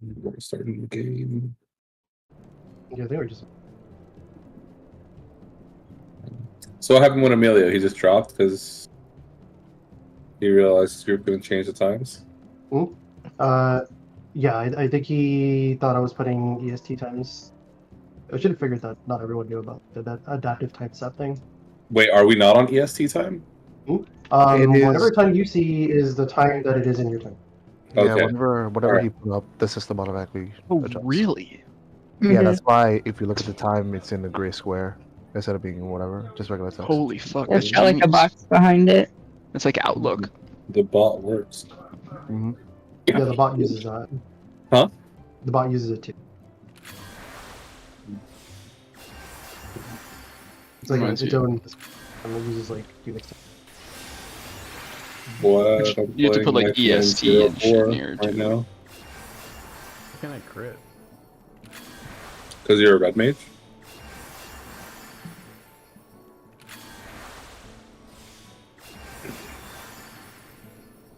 We're starting the game. Yeah, they were just. So what happened with Emilio? He just dropped because he realized his group couldn't change the times. Yeah, I think he thought I was putting EST times. I should have figured that not everyone knew about that adaptive time set thing. Wait, are we not on EST time? Whatever is- time you see is the time that it is in your time. Yeah, Okay. whenever Alright. he put up, the system automatically Oh, adjusts. really? Yeah, that's why if you look at the time, it's in the gray square instead of being whatever, just regular text. Holy fuck, It's that's got like a genius. box behind it. It's like Outlook. The bot works. Mm-hmm. Yeah, the bot uses that. Huh? The bot uses it too. It's like Reminds its you. own. And it uses like Unix. What? I'm You have to put, playing like, Mech Man EST and shit 04 in here, right too. now. How can I crit? Because you're a red mage?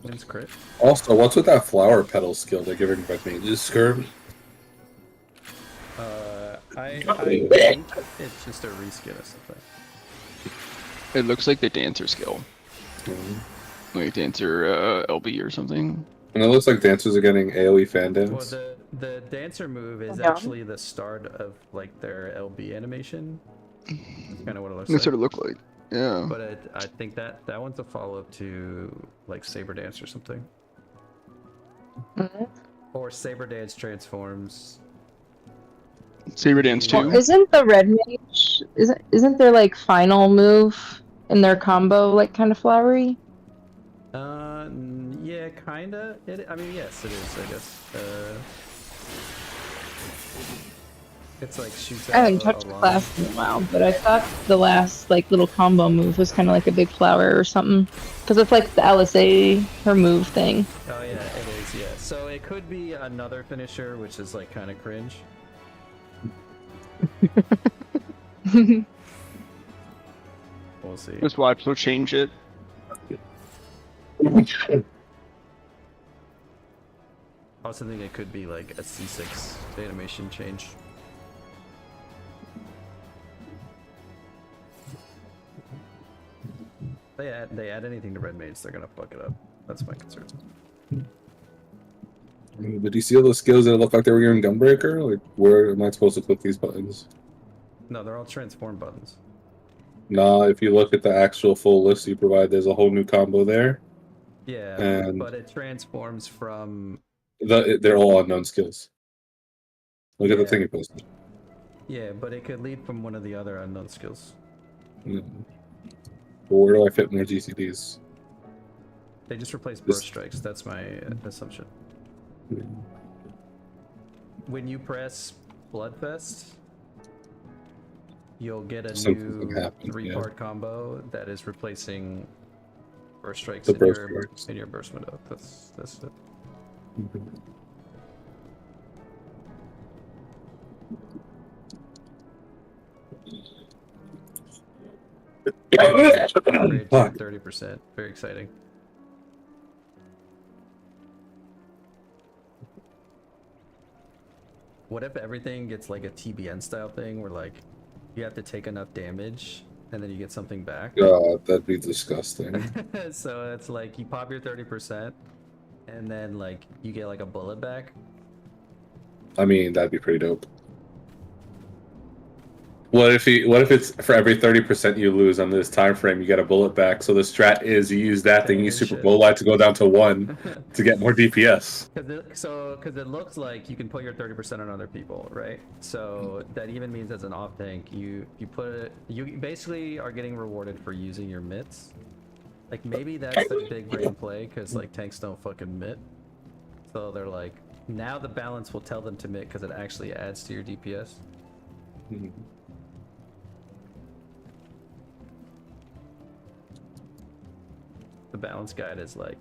Wins crit. Also, what's with that flower petal skill they're giving red mages? Scurvy? I think it's just a reskin or something. It looks like the dancer skill. Mhm. Like dancer LB or something. And it looks like dancers are getting AoE fan Well, dance. the dancer move is Yeah. actually the start of like their LB animation. That's kind of what it looks That's like. what it looked like. Yeah. But I think that one's a follow up to like Saber Dance or something. Mhm. Or Saber Dance transforms. Saber Dance Well, 2. isn't the red mage isn't their like final move in their combo like kind of flowery? Yeah, kinda. I mean, yes, it is. I guess. It's like shoots out I haven't a touched the line. class in a while, but I thought the last like little combo move was kind of like a big flower or something, because it's like the LSA her move thing. Oh yeah, it is. Yeah. So it could be another finisher, which is like kind of cringe. We'll see. Just watch, they'll change it. I also think it could be like a C6 animation change. They add anything to red mage, they're gonna fuck it up. That's my concern. Did you see all those skills that look like they were giving Gunbreaker? Like, where am I supposed to click these buttons? No, they're all transform buttons. Nah, if you look at the actual full list you provide, there's a whole new combo there. Yeah, And but it transforms from they're all unknown skills. Look at the Yeah. thing you posted. yeah, but it could lead from one of the other unknown skills. But where do I fit more GCDs? They just replace This- burst strikes. That's my assumption. When you press Bloodfest, you'll get a Something new happened, three-part combo that is replacing burst strikes The in burst your strikes. in your burst window. That's it. Upgrade to Fuck. 30%. Very exciting. What if everything gets like a TBN style thing where like you have to take enough damage and then you get something back? God, that'd be disgusting. So it's like you pop your 30% and then like you get like a bullet back. I mean, that'd be pretty dope. What if it's for every 30% you lose on this time frame, you get a bullet back? So the strat is you use that, then you use Super Shit. Bowl Light to go down to 1 to get more DPS. Because it looks like you can put your 30% on other people, right? So that even means as an off tank, you basically are getting rewarded for using your mitts. Like maybe that's the big brain play, because like tanks don't fucking mitt. So they're like, now the balance will tell them to mitt because it actually adds to your DPS. The balance guide is like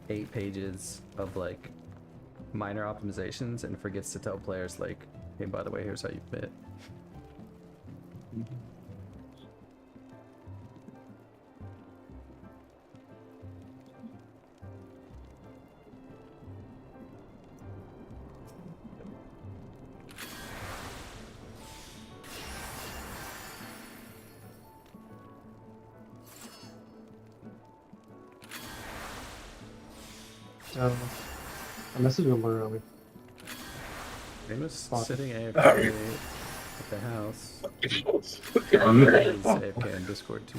8 pages of like minor optimizations and forgets to tell players like, hey, by the way, here's how you fit. I messaged him earlier. Famous Fuck. sitting AFK at the house. He's On there. AFK in Discord too.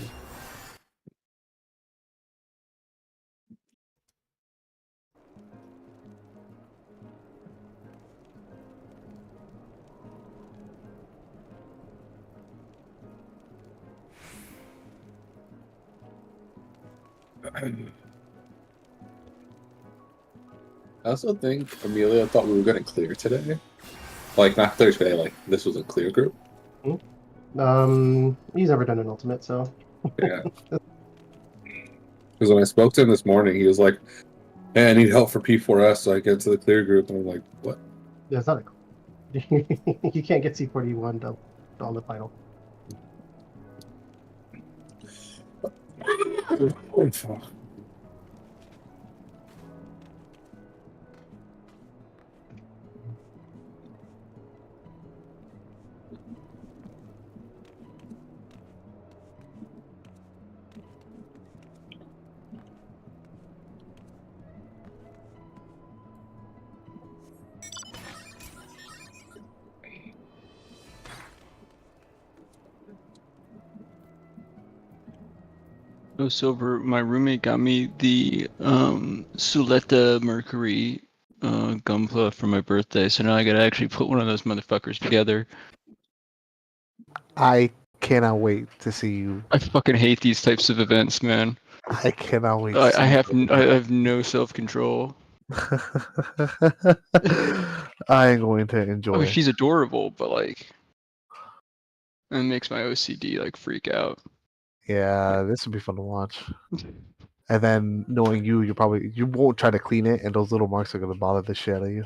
I also think Amelia thought we were gonna clear today. Like not clear today, like this was a clear group. He's never done an ultimate, so Yeah. Because when I spoke to him this morning, he was like, "Hey, I need help for P4S so I get to the clear group." And I'm like, "What?" yeah, it's not a. You can't get C41 on the final. Oh, fuck. Oh, Silver, my roommate got me the Suletta Mercury Gunpla for my birthday, so now I gotta actually put one of those motherfuckers together. I cannot wait to see you. I fucking hate these types of events, man. I cannot wait. To I see I have no self-control. I am going to I enjoy. mean, she's adorable, but like, it makes my OCD like freak out. Yeah, this would be fun to watch. And then knowing you, you won't try to clean it, and those little marks are gonna bother the shit out of you.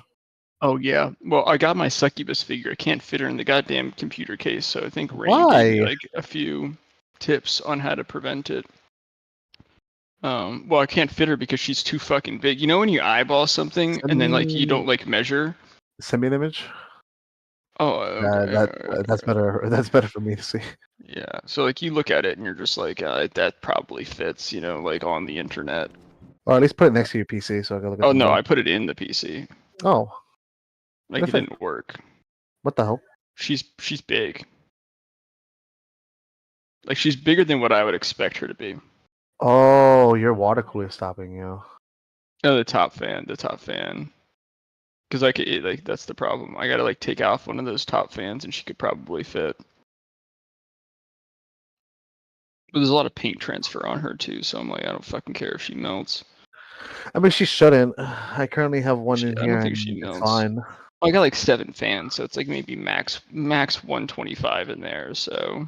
Oh yeah. Well, I got my succubus figure. I can't fit her in the goddamn computer case, so I think Rain gave me Why? like a few tips on how to prevent it. Well, I can't fit her because she's too fucking big. You know when you eyeball something and then like you don't like measure? Send me an image. Oh, okay. That's better. That's better for me to see. Yeah. So like you look at it and you're just like, that probably fits, like on the internet. Or at least put it next to your PC so I can look at Oh the no, map. I put it in the PC. Oh, Like it Perfect. didn't work. what the hell? She's big. Like she's bigger than what I would expect her to be. Oh, your water cooler stopping you. Oh, the top fan. Because like that's the problem. I gotta like take off one of those top fans, and she could probably fit. But there's a lot of paint transfer on her too, so I'm like, I don't fucking care if she melts. I mean, she shouldn't. I currently have one in I here. don't think and she it's melts. fine. I got like 7 fans, so it's like maybe max 125 in there. So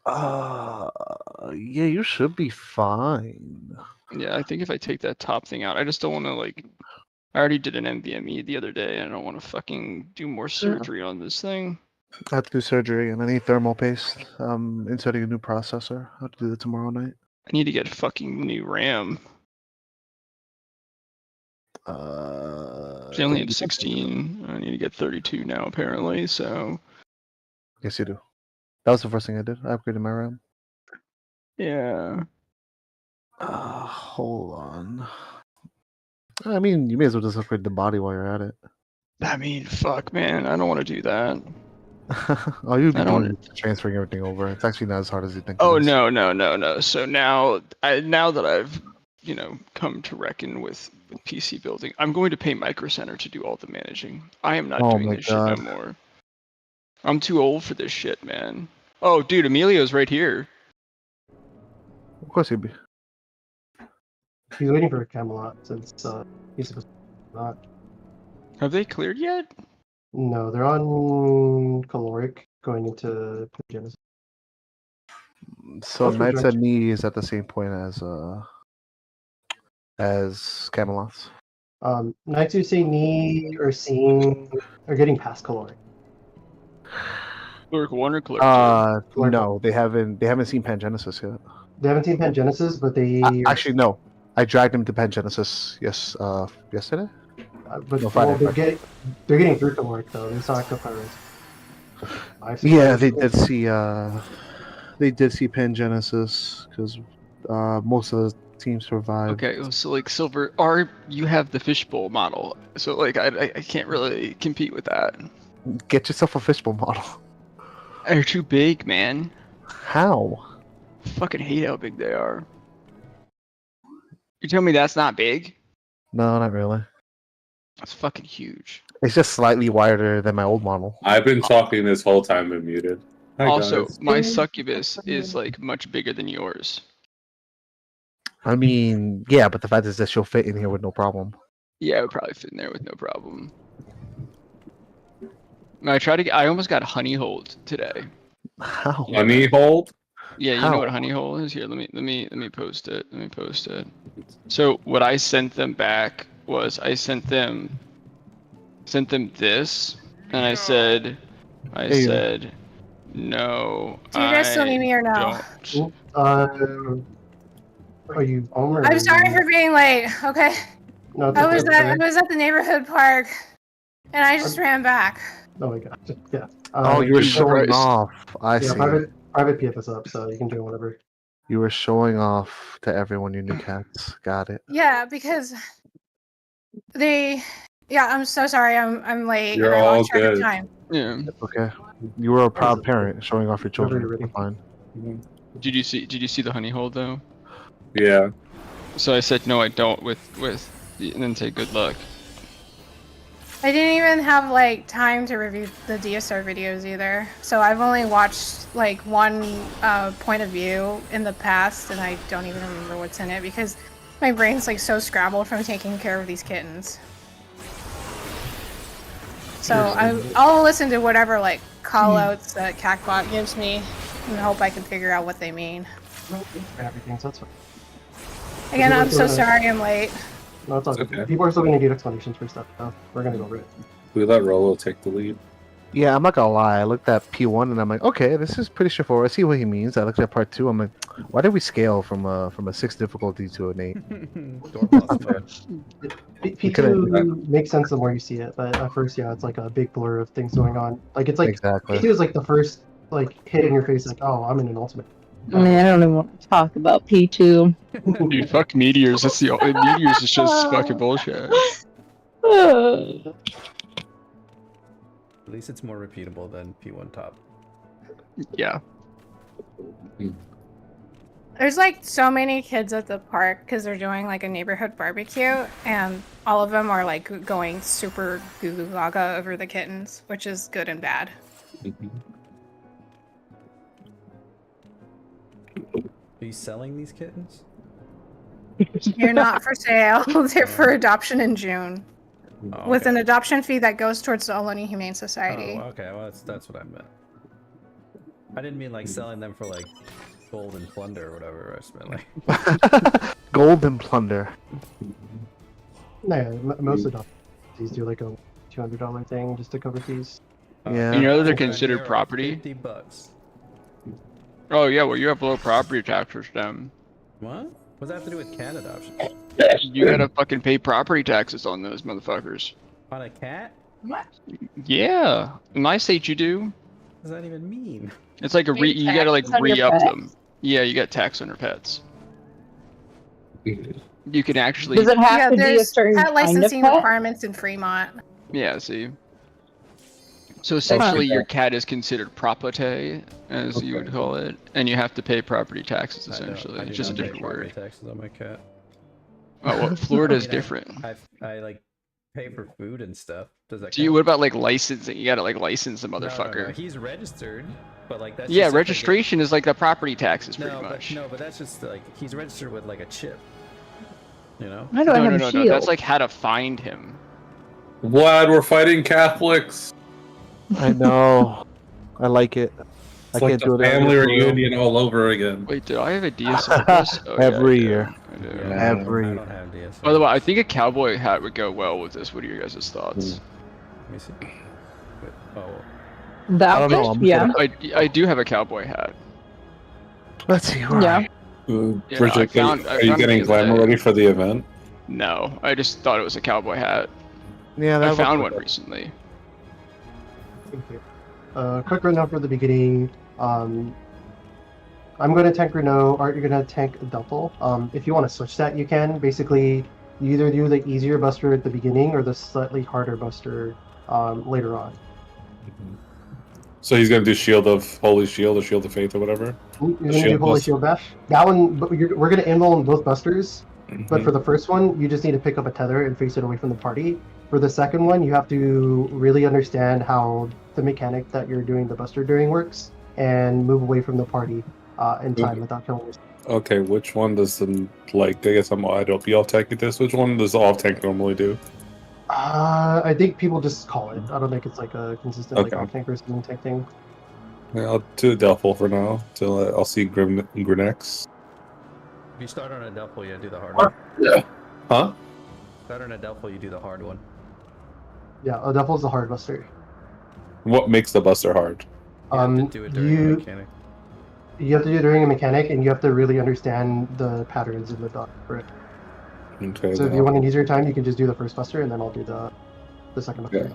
Yeah, you should be fine. yeah, I think if I take that top thing out, I just don't want to like. I already did an NVMe the other day, and I don't want to fucking do more surgery on this thing. I have to do surgery and I need thermal paste. I'm inserting a new processor. I have to do that tomorrow night. I need to get fucking new RAM. She only had 16. I need to get 32 now, apparently. So Yes, you do. That was the first thing I did. I upgraded my RAM. yeah. Hold on. I mean, you may as well just upgrade the body while you're at it. I mean, fuck, man. I don't want to do that. All you'd be I don't doing is transferring everything over. It's actually not as hard as you think. Oh it is. no. So now that I've come to reckon with PC building, I'm going to pay Micro Center to do all the managing. I am not Oh doing my this God. shit no more. I'm too old for this shit, man. Oh, dude, Emilio's right here. Of course you'd be. He's waiting for Camelot since he's supposed to not. Have they cleared yet? No, they're on caloric going into Genesis. So Also Knights joined- at Knee is at the same point as Camelot's. Knights who say knee or seeing are getting past caloric. Clerk 1 or Clerk 2? Clerk No, they haven't seen Pangenesis yet. They haven't seen Pangenesis, but they Actually, no. I dragged him to Pangenesis yesterday. but no, Friday, they're getting through caloric though. They saw Ectopyrus. Yeah, they did see Pangenesis because most of the Team survive. Okay, so like Silver, you have the fishbowl model, so like I can't really compete with that. Get yourself a fishbowl model. They're too big, man. How? Fucking hate how big they are. You tell me that's not big? No, not really. That's fucking huge. It's just slightly wider than my old model. I've been talking this whole time and muted. Hi, Also, guys. my succubus is like much bigger than yours. I mean, yeah, but the fact is that she'll fit in here with no problem. Yeah, it would probably fit in there with no problem. I almost got honey holed today. How? Honey hold? Yeah, you How? know what honey hole is? Here, let me post it. Let me post it. So what I sent them back was I sent them this, and I said There you go. no. Do you guys still need me or no? don't." Are you home or? I'm sorry for being late. Okay, No, it's I okay, was it's at okay. the neighborhood park, and I just ran back. Oh my god. Yeah. Oh, you were Jesus showing Christ. off. I Yeah, see. private PFS up, so you can do whatever. You were showing off to everyone your new cats. Got it. Yeah, because they. Yeah, I'm so sorry. I'm late. You're and I all lost track of good. time. Yeah. Okay. You were a proud parent showing off your children. Whenever you're ready. Fine. Did you see the honey hole though? Yeah. So I said no, I don't with and then say good luck. I didn't even have like time to review the DSR videos either. So I've only watched like one point of view in the past, and I don't even remember what's in it because my brain's like so scrambled from taking care of these kittens. So I'll listen to whatever like callouts that Cacbot gives me and hope I can figure out what they mean. Everything, so that's fine. Again, I'm so sorry I'm late. No, it's all It's good. okay. People are still gonna need explanations for stuff, though. We're gonna go over it. We let Rolo take the lead. Yeah, I'm not gonna lie. I looked at P1 and I'm like, okay, this is pretty straightforward. I see what he means. I looked at part 2. I'm like, why did we scale from a 6 difficulty to an 8? P2 makes sense the more you see it, but at first, yeah, it's like a big blur of things going on. Like it's like Exactly. P2 is like the first like hit in your face, like, oh, I'm in an ultimate. I mean, I don't even want to talk about P2. Dude, fuck meteors. That's the meteors is just fucking bullshit. At least it's more repeatable than P1 top. Yeah. There's like so many kids at the park because they're doing like a neighborhood barbecue, and all of them are like going super goo goo gaga over the kittens, which is good and bad. Are you selling these kittens? You're not for sale. They're for adoption in June, Oh, with okay. an adoption fee that goes towards the Ohlone Humane Society. Oh, okay. Well, that's what I meant. I didn't mean like selling them for like gold and plunder or whatever. I just meant like. Golden plunder. No, yeah, most adoptees do like a $200 thing just to cover fees. Yeah. You know they're Okay, considered are property? $50. Oh yeah, well you have low property taxes then. What? What's that have to do with cat adoption? You gotta fucking pay property taxes on those motherfuckers. On a cat? Yeah, in my state you do. What does that even mean? It's like you gotta like Taxes on your re-up pets? them. Yeah, you got tax on your pets. You can actually. Does it have Yeah, to be a there's certain pet kind of licensing pet? requirements in Fremont. Yeah, see. So essentially, your cat is considered property, as you would call it, and you have to pay property taxes. Essentially, I do it's just a not pay different property word. Taxes on my cat. Oh, well, Florida I is mean, different. I like pay for food and stuff. Does that? Do you? count? What about like licensing? You gotta like license the No, motherfucker. no. He's registered, but like that's. Yeah, just something that- registration is like the property taxes, pretty No, much. but that's just like he's registered with like a chip. You know. How do I No, have no, a no, shield? no. That's like how to find him. Vlad, we're fighting Catholics. I know. I like it. It's like the family reunion all over again. Wait, do I have a DSL for this? Oh, yeah, Every I do. year. I do. Yeah, Every- I don't have DSL. By the way, I think a cowboy hat would go well with this. What are your guys' thoughts? Let me see. Wait, oh, The I don't know, outfit? I'm Yeah. I do have a cowboy hat. Let's see. Where Yeah. are you? Yeah, Bridget, I found are you it getting the other glamour day. ready for the event? No, I just thought it was a cowboy hat. Yeah, that I looks found like one it. recently. Thank you. Quick rundown for the beginning. I'm going to tank Renault. Art, you're going to tank Delphi. If you want to switch that, you can. Basically, you either do the easier buster at the beginning or the slightly harder buster later on. So he's gonna do Shield of Holy Shield or Shield of Faith or whatever. You're going to Shield do Holy bust. Shield Bash. That one, but we're going to invul in both busters. But Mhm. for the first one, you just need to pick up a tether and face it away from the party. For the second one, you have to really understand how the mechanic that you're doing the buster during works and move away from the party in time without killing yourself. Okay, which one does the I guess I don't be off tanking this. Which one does the off tank normally do? I think people just call it. I don't think it's like a consistent like Okay. off tank versus in tank thing. Yeah, I'll do Delphi for now till I'll see Grinex. If you start on a Delphi, you do the hard one. Huh? Start on a Delphi, you do the hard one. Yeah, Devil's the hard buster. What makes the buster hard? You have to do it during the mechanic. You have to do it during a mechanic, and you have to really understand the patterns in the dot for it. Okay. So if you want an easier time, you can just do the first buster, and then I'll do the second buster. Yeah. You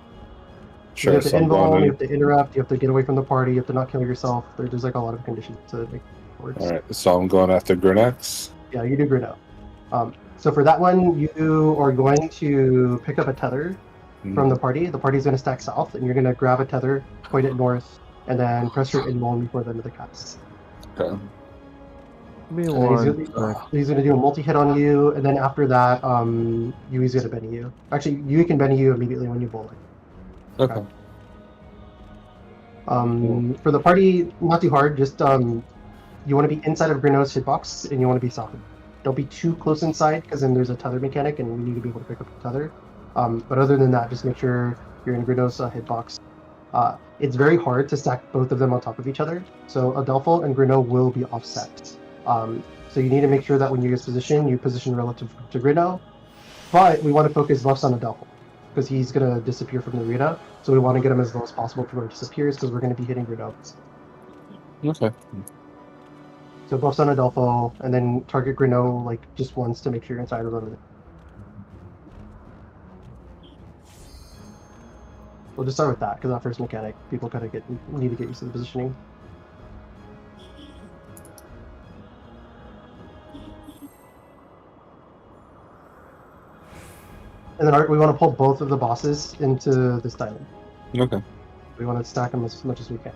Sure. have to So I'm invul, going you have to interrupt, you have to get away from the party, you have to not kill yourself. There's like a lot of conditions to make it work. All right. So I'm going after Grinex. Yeah, you do grid out. So for that one, you are going to pick up a tether from the party. The party's going to stack south, and you're going to grab a tether, point it north, and then press your invul before the end of the cast. Okay. Give me And then one. he's going to do a multi-hit on you, and then after that, Yui's going to Benny you. Actually, Yui can Benny you immediately when you bowl it. Okay. For the party, not too hard. Just you want to be inside of Grino's hitbox, and you want to be south. Don't be too close inside, because then there's a tether mechanic, and we need to be able to pick up the tether. But other than that, just make sure you're in Grino's hitbox. It's very hard to stack both of them on top of each other, so Adelpho and Grino will be offset. So you need to make sure that when you guys position, you position relative to Grino. But we want to focus less on Adelpho, because he's going to disappear from the arena. So we want to get him as low as possible before he disappears, because we're going to be hitting Grino. Okay. So buffs on Adelpho, and then target Grino like just once to make sure you're inside of them. We'll just start with that, because that first mechanic, people kind of need to get used to the positioning. And then we want to pull both of the bosses into this diamond. Okay. We want to stack them as much as we can.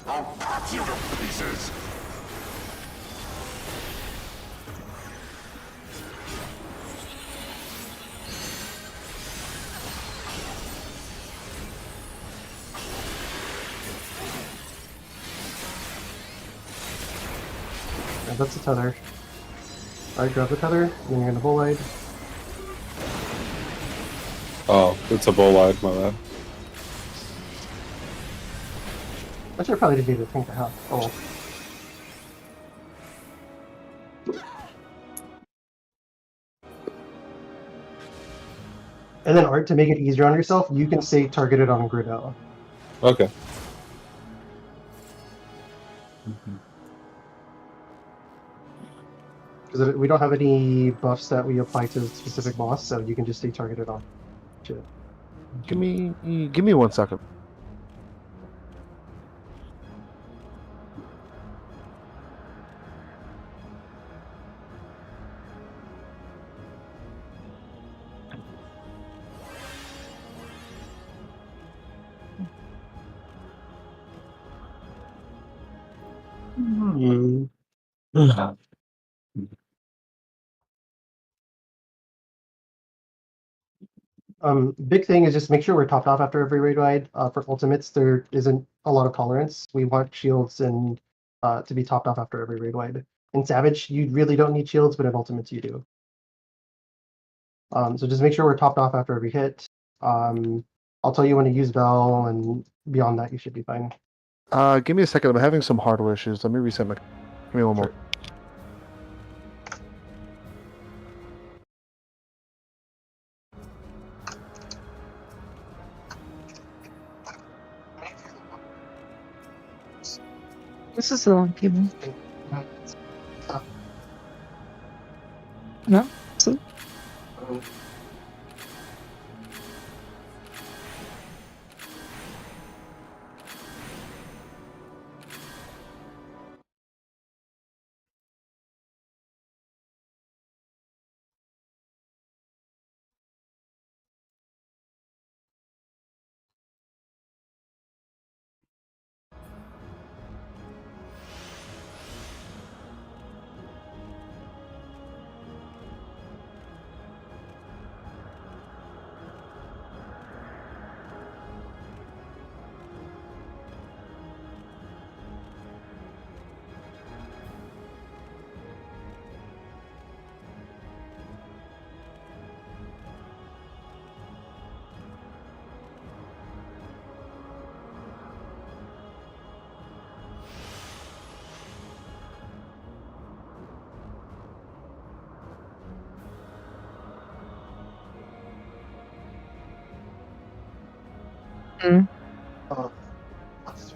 I'll cut you to pieces! Yeah, that's the tether. Alright, grab the tether, and then you're gonna bolide. Oh, it's a bolide, my bad. Actually, I probably didn't need to think to have. Oh well. And then Art, to make it easier on yourself, you can say targeted on Grido. Okay. Because we don't have any buffs that we apply to a specific boss, so you can just stay targeted on. Shit. Give me 1 second. Big thing is just make sure we're topped off after every raid ride. For ultimates, there isn't a lot of tolerance. We want shields and to be topped off after every raid ride. In Savage, you really don't need shields, but in ultimates you do. So just make sure we're topped off after every hit. I'll tell you when to use Bell, and beyond that, you should be fine. Give me a second. I'm having some hardware issues. Let me reset my. Give me one more. This is the long cable. No? So, Mm. What's-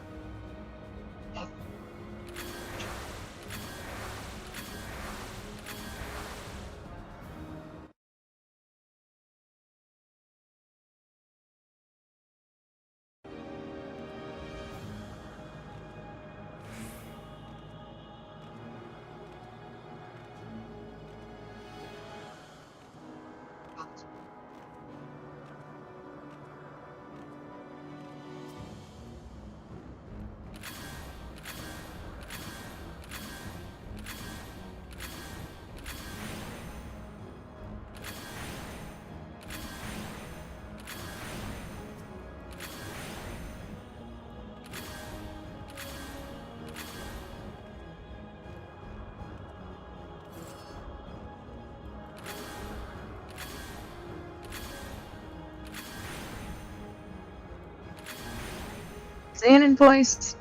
Zan in place.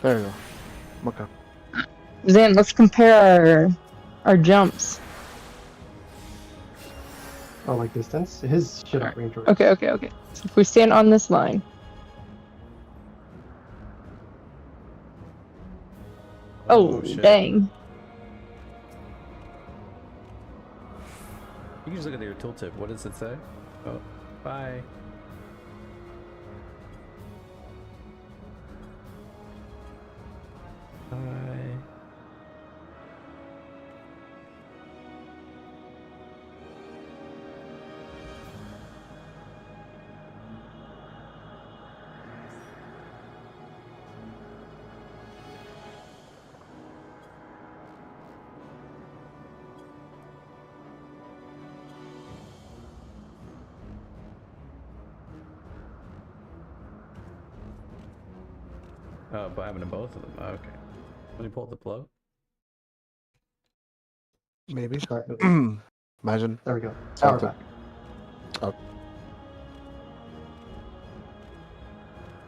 There you go. Okay. Zan, let's compare our jumps. Oh, like distance? His should Alright. outrange yours. Okay. So if we stand on this line. Oh, shit. dang. You can just look at your tooltip. What does it say? Oh, bye. Bye. Oh, by having both of them. Oh, okay. When you pull the plug? Maybe. Sorry. Imagine. There we go. Now we're Something. back.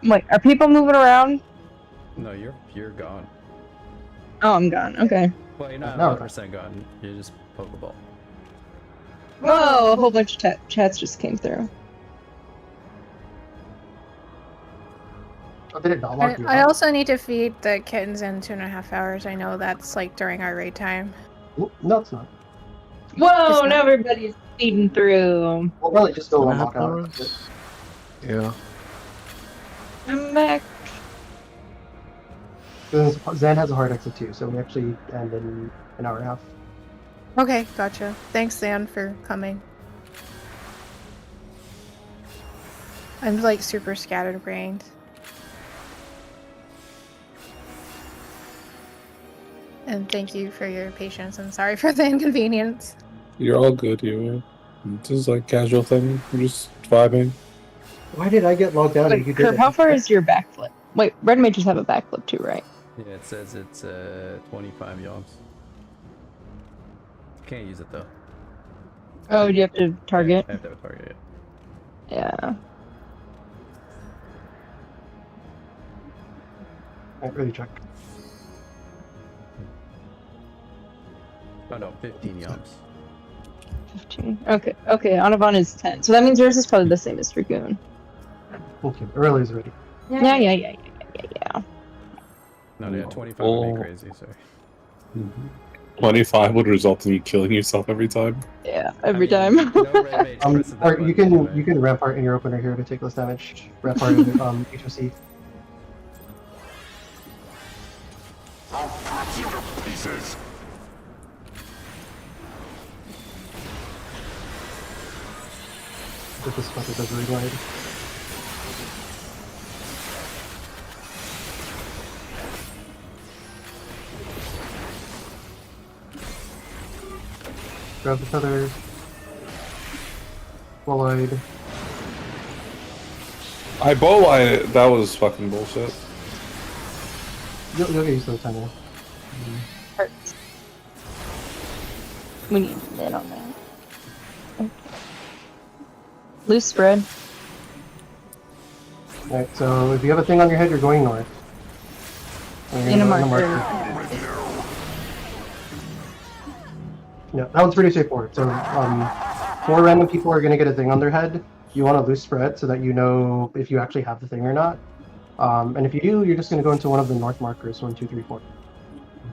Wait, are people moving around? No, you're gone. Oh, I'm gone. Okay. Well, you're not No. 100% gone. You're just Pokeball. Whoa, a whole bunch of chats just came through. Oh, did it not lock you I out? also need to feed the kittens in 2.5 hours. I know that's like during our raid time. No, it's not. Whoa, It's not- now everybody's feeding through. We'll probably just go 2.5 lock out. hours? Yeah. I'm back. Because Zan has a hard exit too, so we actually end in an hour and a half. Okay, gotcha. Thanks, Zan, for coming. I'm like super scatterbrained. And thank you for your patience. I'm sorry for the inconvenience. You're all good, you. This is like casual thing. We're just vibing. Why did I get logged out and Wait, you did Curb, it? how far is your backflip? Wait, red mages have a backflip too, right? Yeah, it says it's 25 yonks. Can't use it though. Oh, do you have to target? I have to have a target. Yeah. I really check. Oh no, 15 yonks. 15. Okay, Anavan is 10. So that means yours is probably the same as Dragoon. Okay, early is ready. Yeah. No, yeah, 25 would Oh. be crazy. Sorry. 25 would result in you killing yourself every time. Yeah, every I mean, time. no red mage presses that Or button you can anyway. rampart in your opener here to take less damage. Rampart in HOC. I'll cut you to pieces. If this fucker does reglide. Grab the feather. Wall-eyed. I bowline it. That was fucking bullshit. You'll get used to the timing. Hurts. We need to in on that. Okay. Loose spread. Alright, so if you have a thing on your head, you're going north. And you're In a gonna go marker. Yeah, that one's pretty straightforward. So, 4 random people are gonna get a thing on their head. you want a loose spread so that you know if you actually have the thing or not. And if you do, you're just going to go into one of the north markers, 1, 2, 3, 4.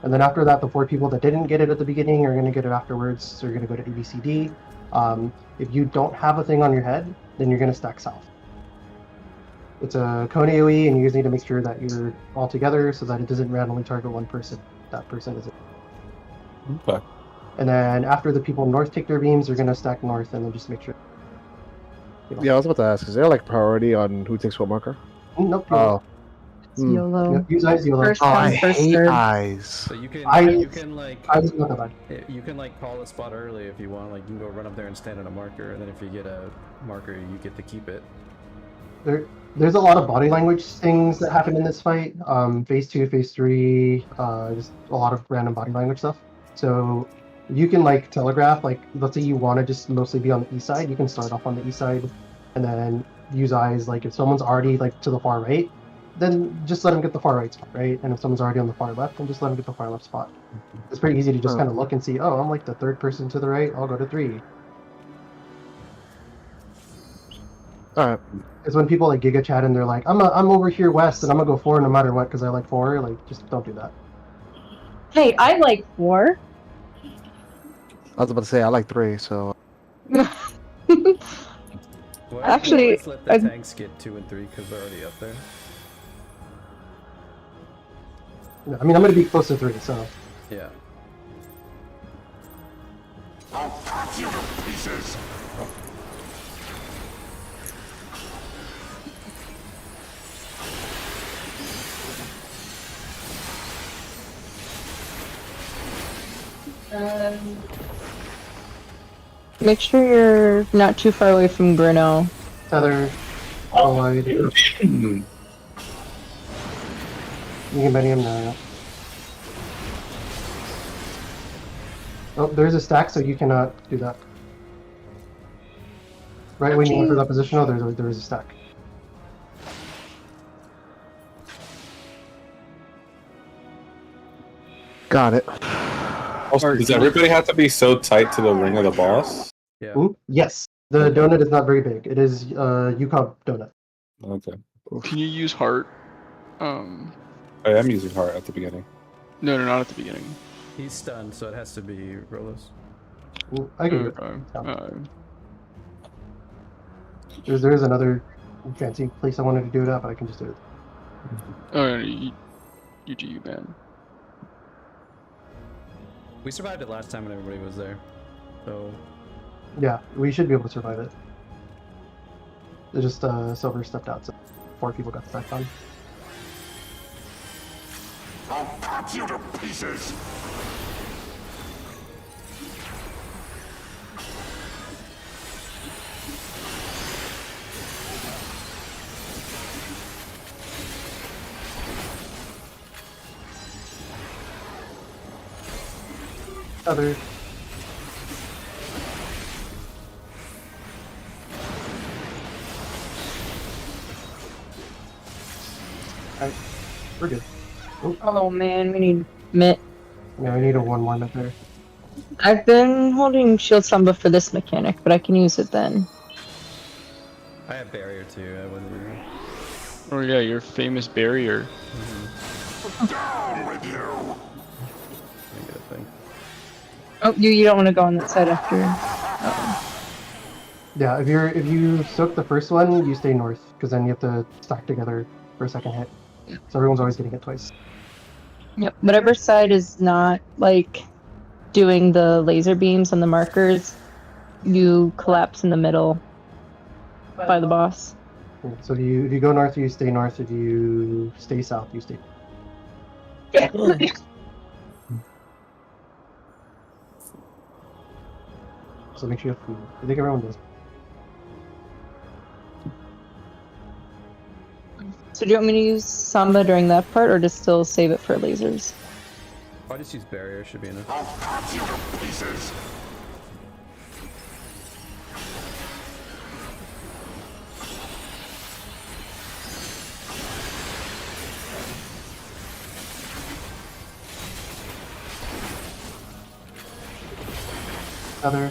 And then after that, the 4 people that didn't get it at the beginning are going to get it afterwards. So you're going to go to A, B, C, D. If you don't have a thing on your head, then you're going to stack south. It's a cone AoE, and you just need to make sure that you're all together so that it doesn't randomly target one person. That person is it. Okay. And then after the people north take their beams, they're going to stack north, and then just make sure. Yeah, I was about to ask, is there like priority on who takes what marker? Nope. Oh, It's YOLO. Yep, use eyes, YOLO. First oh come, I first hate served. eyes. So you can like Eyes is not that bad. you can like call a spot early if you want. Like you can go run up there and stand on a marker, and then if you get a marker, you get to keep it. There's a lot of body language things that happen in this fight. Phase 2, phase 3, just a lot of random body language stuff. So you can like telegraph, like let's say you want to just mostly be on the east side, you can start off on the east side and then use eyes. Like if someone's already like to the far right, then just let them get the far right spot, right? And if someone's already on the far left, then just let them get the far left spot. It's pretty easy to just kind of look and see, oh, I'm like the third person to the right, I'll go to 3. Alright. It's when people like Giga Chat and they're like, I'm over here west and I'm gonna go 4 no matter what because I like 4. Like, just don't do that. Hey, I like 4. I was about to say I like 3, so Well, Actually, always let the tanks get 2 and 3 because they're already up there. Yeah, I mean, I'm gonna be close to 3, so. Yeah. I'll cut you to pieces. Make sure you're not too far away from Bruno. Tether, wide. You can bend him now. Oh, there's a stack, so you cannot do that. Right when you enter that position, oh, there is a stack. got it. Also, does everybody have to be so tight to the ring of the boss? Yeah. Ooh, yes, the donut is not very big. It is UCOB donut. Okay. Can you use heart? I am using heart at the beginning. No, not at the beginning. He's stunned, so it has to be Rolos. Ooh, I can do it. Okay. There is another fancy place I wanted to do it at, but I can just do it. Oh, you do you, man. We survived it last time when everybody was there. So Yeah, we should be able to survive it. It's just Silver stepped out, so 4 people got stacked on. I'll cut you to pieces. Other. Alright, we're good. Oh man, we need Mitt. Yeah, we need a 1-1 up there. I've been holding Shield Samba for this mechanic, but I can use it then. I have barrier too. I wasn't really... Oh yeah, your famous barrier. Down with you. Can't get a thing. Oh, you don't want to go on that side after. Yeah, if you soak the first one, you stay north, because then you have to stack together for a second hit. So everyone's always getting hit twice. Yep. Whatever side is not like doing the laser beams on the markers, you collapse in the middle by the boss. So if you go north, you stay north. If you stay south, you stay. So make sure you have food. I think everyone does. So do you want me to use Samba during that part, or just still save it for lasers? I'll just use barrier. Should be enough. I'll cut you to pieces. Other.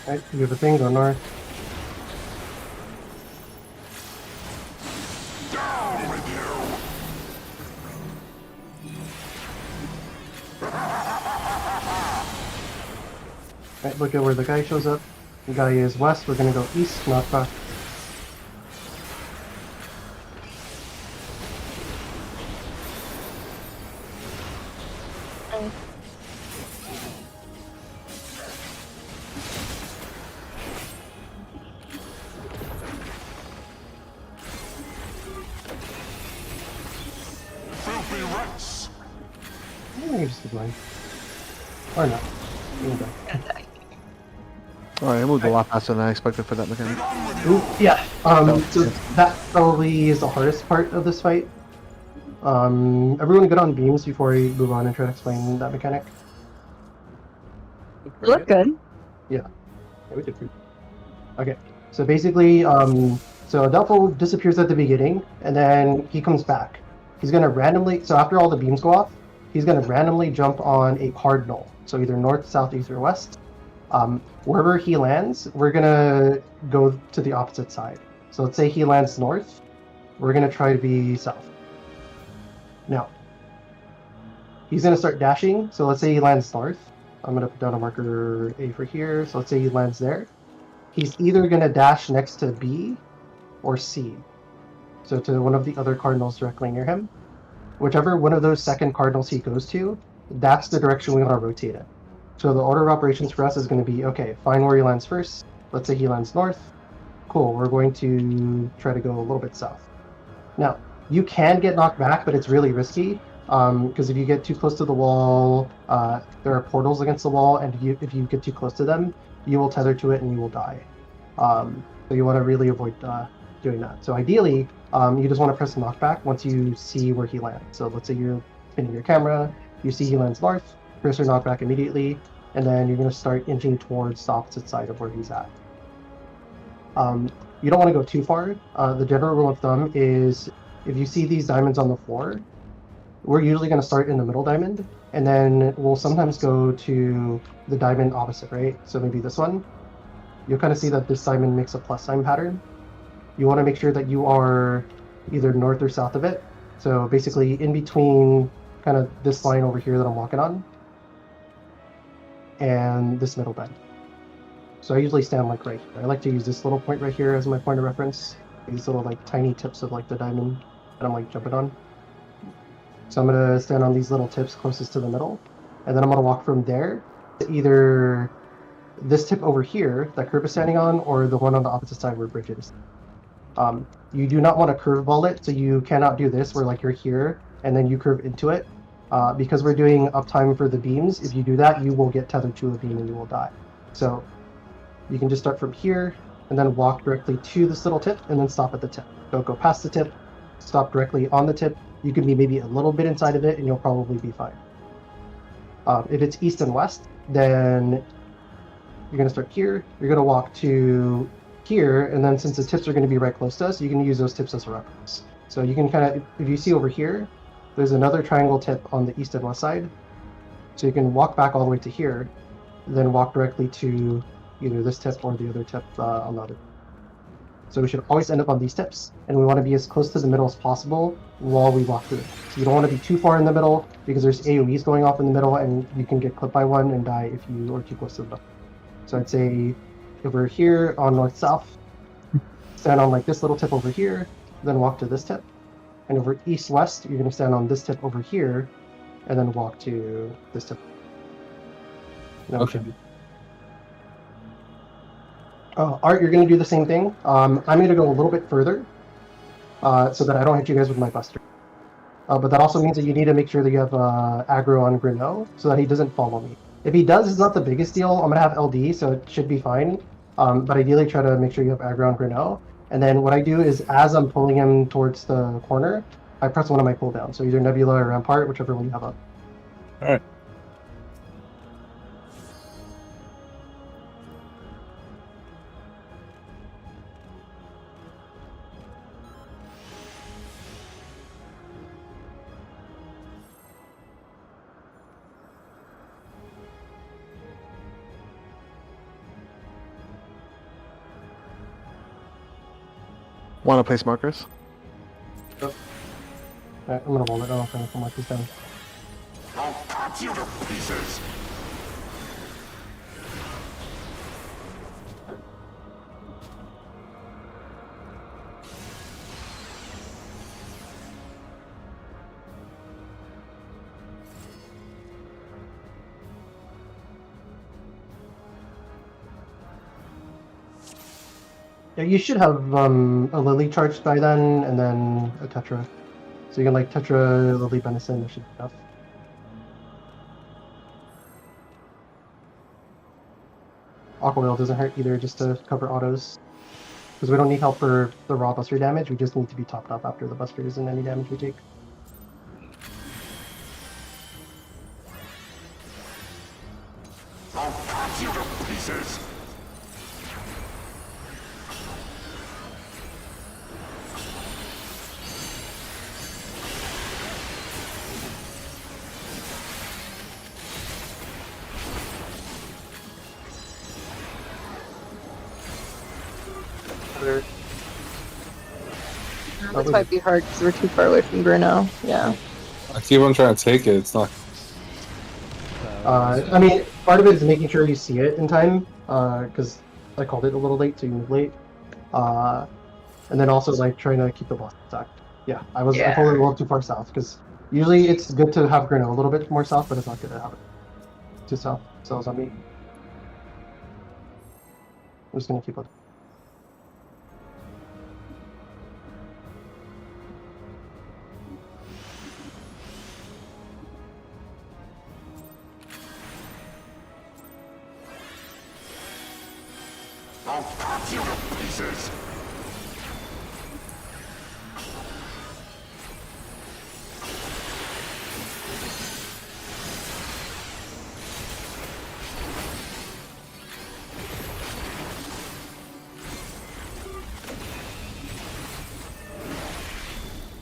Alright, you have a thing, go north. Down with you! Alright, look at where the guy shows up. The guy is west, we're gonna go east, not back. Filthy rats! You just keep going. Or not. You can go. Alright, I moved a lot faster than I expected for that mechanic. Ooh, yeah. No. So that probably is the hardest part of this fight. Everyone good on beams before we move on and try to explain that mechanic? You look good. Yeah, we did good. Okay, so basically, so Doubtful disappears at the beginning, and then he comes back. He's gonna randomly, so after all the beams go off, he's gonna randomly jump on a cardinal. So either north, south, east, or west. Wherever he lands, we're gonna go to the opposite side. So let's say he lands north, we're gonna try to be south. Now, he's gonna start dashing. So let's say he lands north. I'm gonna put down a marker A for here. So let's say he lands there. He's either gonna dash next to B or C. So to one of the other cardinals directly near him. Whichever one of those second cardinals he goes to, that's the direction we want to rotate it. So the order of operations for us is going to be, okay, find where he lands first. Let's say he lands north. Cool, we're going to try to go a little bit south. Now, you can get knocked back, but it's really risky. Because if you get too close to the wall, there are portals against the wall, and if you get too close to them, you will tether to it and you will die. So you want to really avoid doing that. So ideally, you just want to press knockback once you see where he lands. So let's say you're spinning your camera, you see he lands north, press your knockback immediately, and then you're going to start inching towards the opposite side of where he's at. You don't want to go too far. The general rule of thumb is if you see these diamonds on the floor, we're usually going to start in the middle diamond, and then we'll sometimes go to the diamond opposite, right? So maybe this one. You'll kind of see that this diamond makes a plus sign pattern. You want to make sure that you are either north or south of it. So basically in between kind of this line over here that I'm walking on and this middle bend. So I usually stand like right here. I like to use this little point right here as my point of reference. These little like tiny tips of like the diamond that I'm like jumping on. So I'm gonna stand on these little tips closest to the middle, and then I'm gonna walk from there to either this tip over here that Curve is standing on, or the one on the opposite side where Bridge is. You do not want to curveball it, so you cannot do this where like you're here and then you curve into it. Because we're doing uptime for the beams, if you do that, you will get tethered to a beam and you will die. So you can just start from here and then walk directly to this little tip and then stop at the tip. Don't go past the tip, stop directly on the tip. You can be maybe a little bit inside of it and you'll probably be fine. If it's east and west, then you're going to start here. You're going to walk to here, and then since the tips are going to be right close to us, you can use those tips as a reference. So you can kind of, if you see over here, there's another triangle tip on the east and west side. So you can walk back all the way to here, then walk directly to either this tip or the other tip on the other. So we should always end up on these tips, and we want to be as close to the middle as possible while we walk through it. So you don't want to be too far in the middle because there's AoEs going off in the middle, and you can get clipped by one and die if you are too close to the middle. So I'd say if we're here on north-south, stand on like this little tip over here, then walk to this tip. And over east-west, you're going to stand on this tip over here, and then walk to this tip. That Okay. should be. Art, you're going to do the same thing. I'm going to go a little bit further, so that I don't hit you guys with my buster. But that also means that you need to make sure that you have aggro on Greneau, so that he doesn't follow me. If he does, it's not the biggest deal. I'm going to have LD, so it should be fine. But ideally, try to make sure you have aggro on Greneau. And then what I do is, as I'm pulling him towards the corner, I press one of my cooldowns. So either Nebula or Rampart, whichever one you have up. All right. Want to place markers? Alright, I'm gonna roll it. Oh, I'm gonna mark this down. I'll cut you to pieces. Yeah, you should have a Lily charged by then, and then a Tetra. So you can like Tetra, Lily, Benison, that should be enough. Aqua Whale doesn't hurt either, just to cover autos. Because we don't need help for the raw buster damage, we just need to be topped up after the busters and any damage we take. I'll cut you to pieces. This might be hard because we're too far away from Bruno. Yeah. I keep on trying to take it. It's not. I mean, part of it is making sure you see it in time, because I called it a little late, so you move late. And then also like trying to keep the boss intact. Yeah, I pulled it a little too far south, because usually it's good to have Bruno a little bit more south, but it's not good to have it too south. So it's on me. I'm just gonna keep it. I'll cut you to pieces.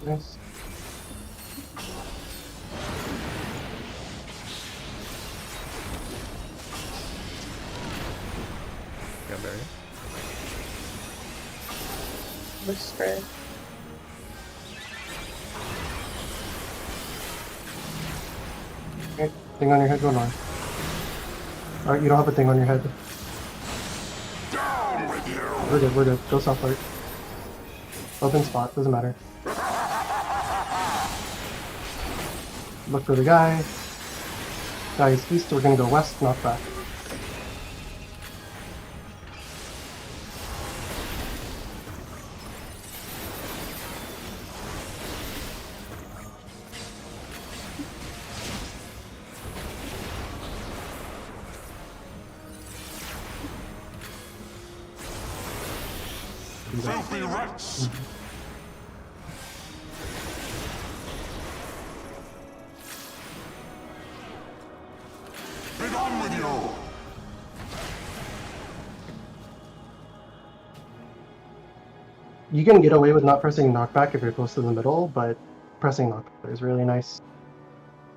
Nice. Got barrier. Whisper. Okay, thing on your head, go on. Alright, you don't have a thing on your head. Down with you. We're good. Go south part. Open spot, doesn't matter. Look for the guy. Guy is east, we're gonna go west, knock back. Filthy rats. Be gone with you. You can get away with not pressing knockback if you're close to the middle, but pressing knockback is really nice.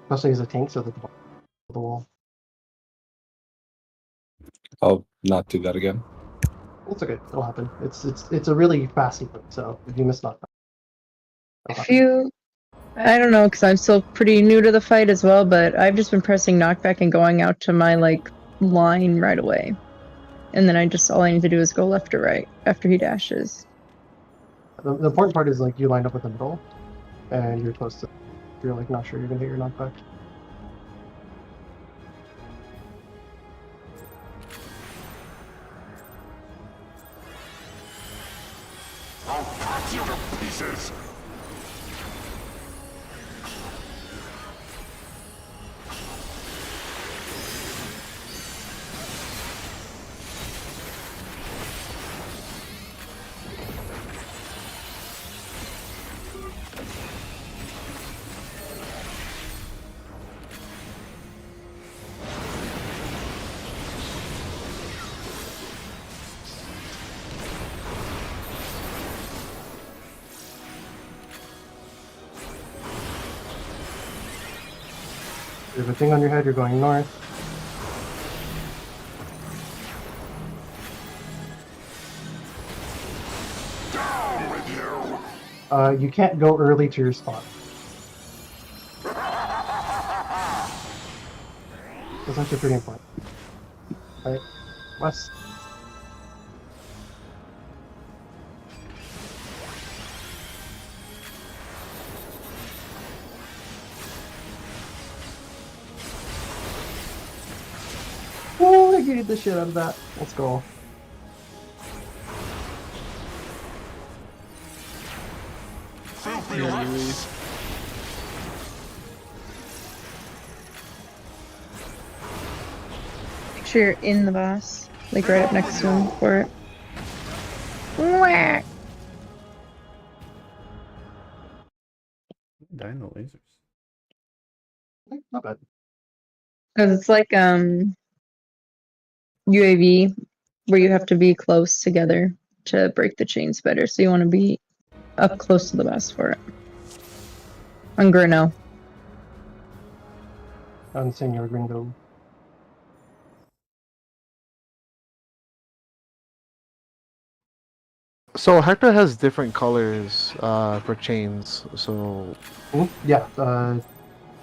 Especially as a tank, so that the wall. I'll not do that again. It's okay, it'll happen. It's a really fast sequence, so if you miss knockback. it'll If happen. you, I don't know, because I'm still pretty new to the fight as well, but I've just been pressing knockback and going out to my like line right away, and then all I need to do is go left or right after he dashes. The important part is like you lined up with the middle, and you're close to. You're like not sure you're gonna hit your knockback. I'll cut you to pieces. You have a thing on your head, you're going north. Down with you. You can't go early to your spot. That's actually pretty important. Alright, West. Oh, I gave the shit out of that. Let's go. Filthy Yeah, you rats. leave. Make sure you're in the boss, like right up next to him for it. Whack. Dying the lasers. Not bad. Because it's like UAV, where you have to be close together to break the chains better. So you want to be up close to the boss for it. On Grino. On Senor Gringo. So Hector has different colors for chains. So Yeah,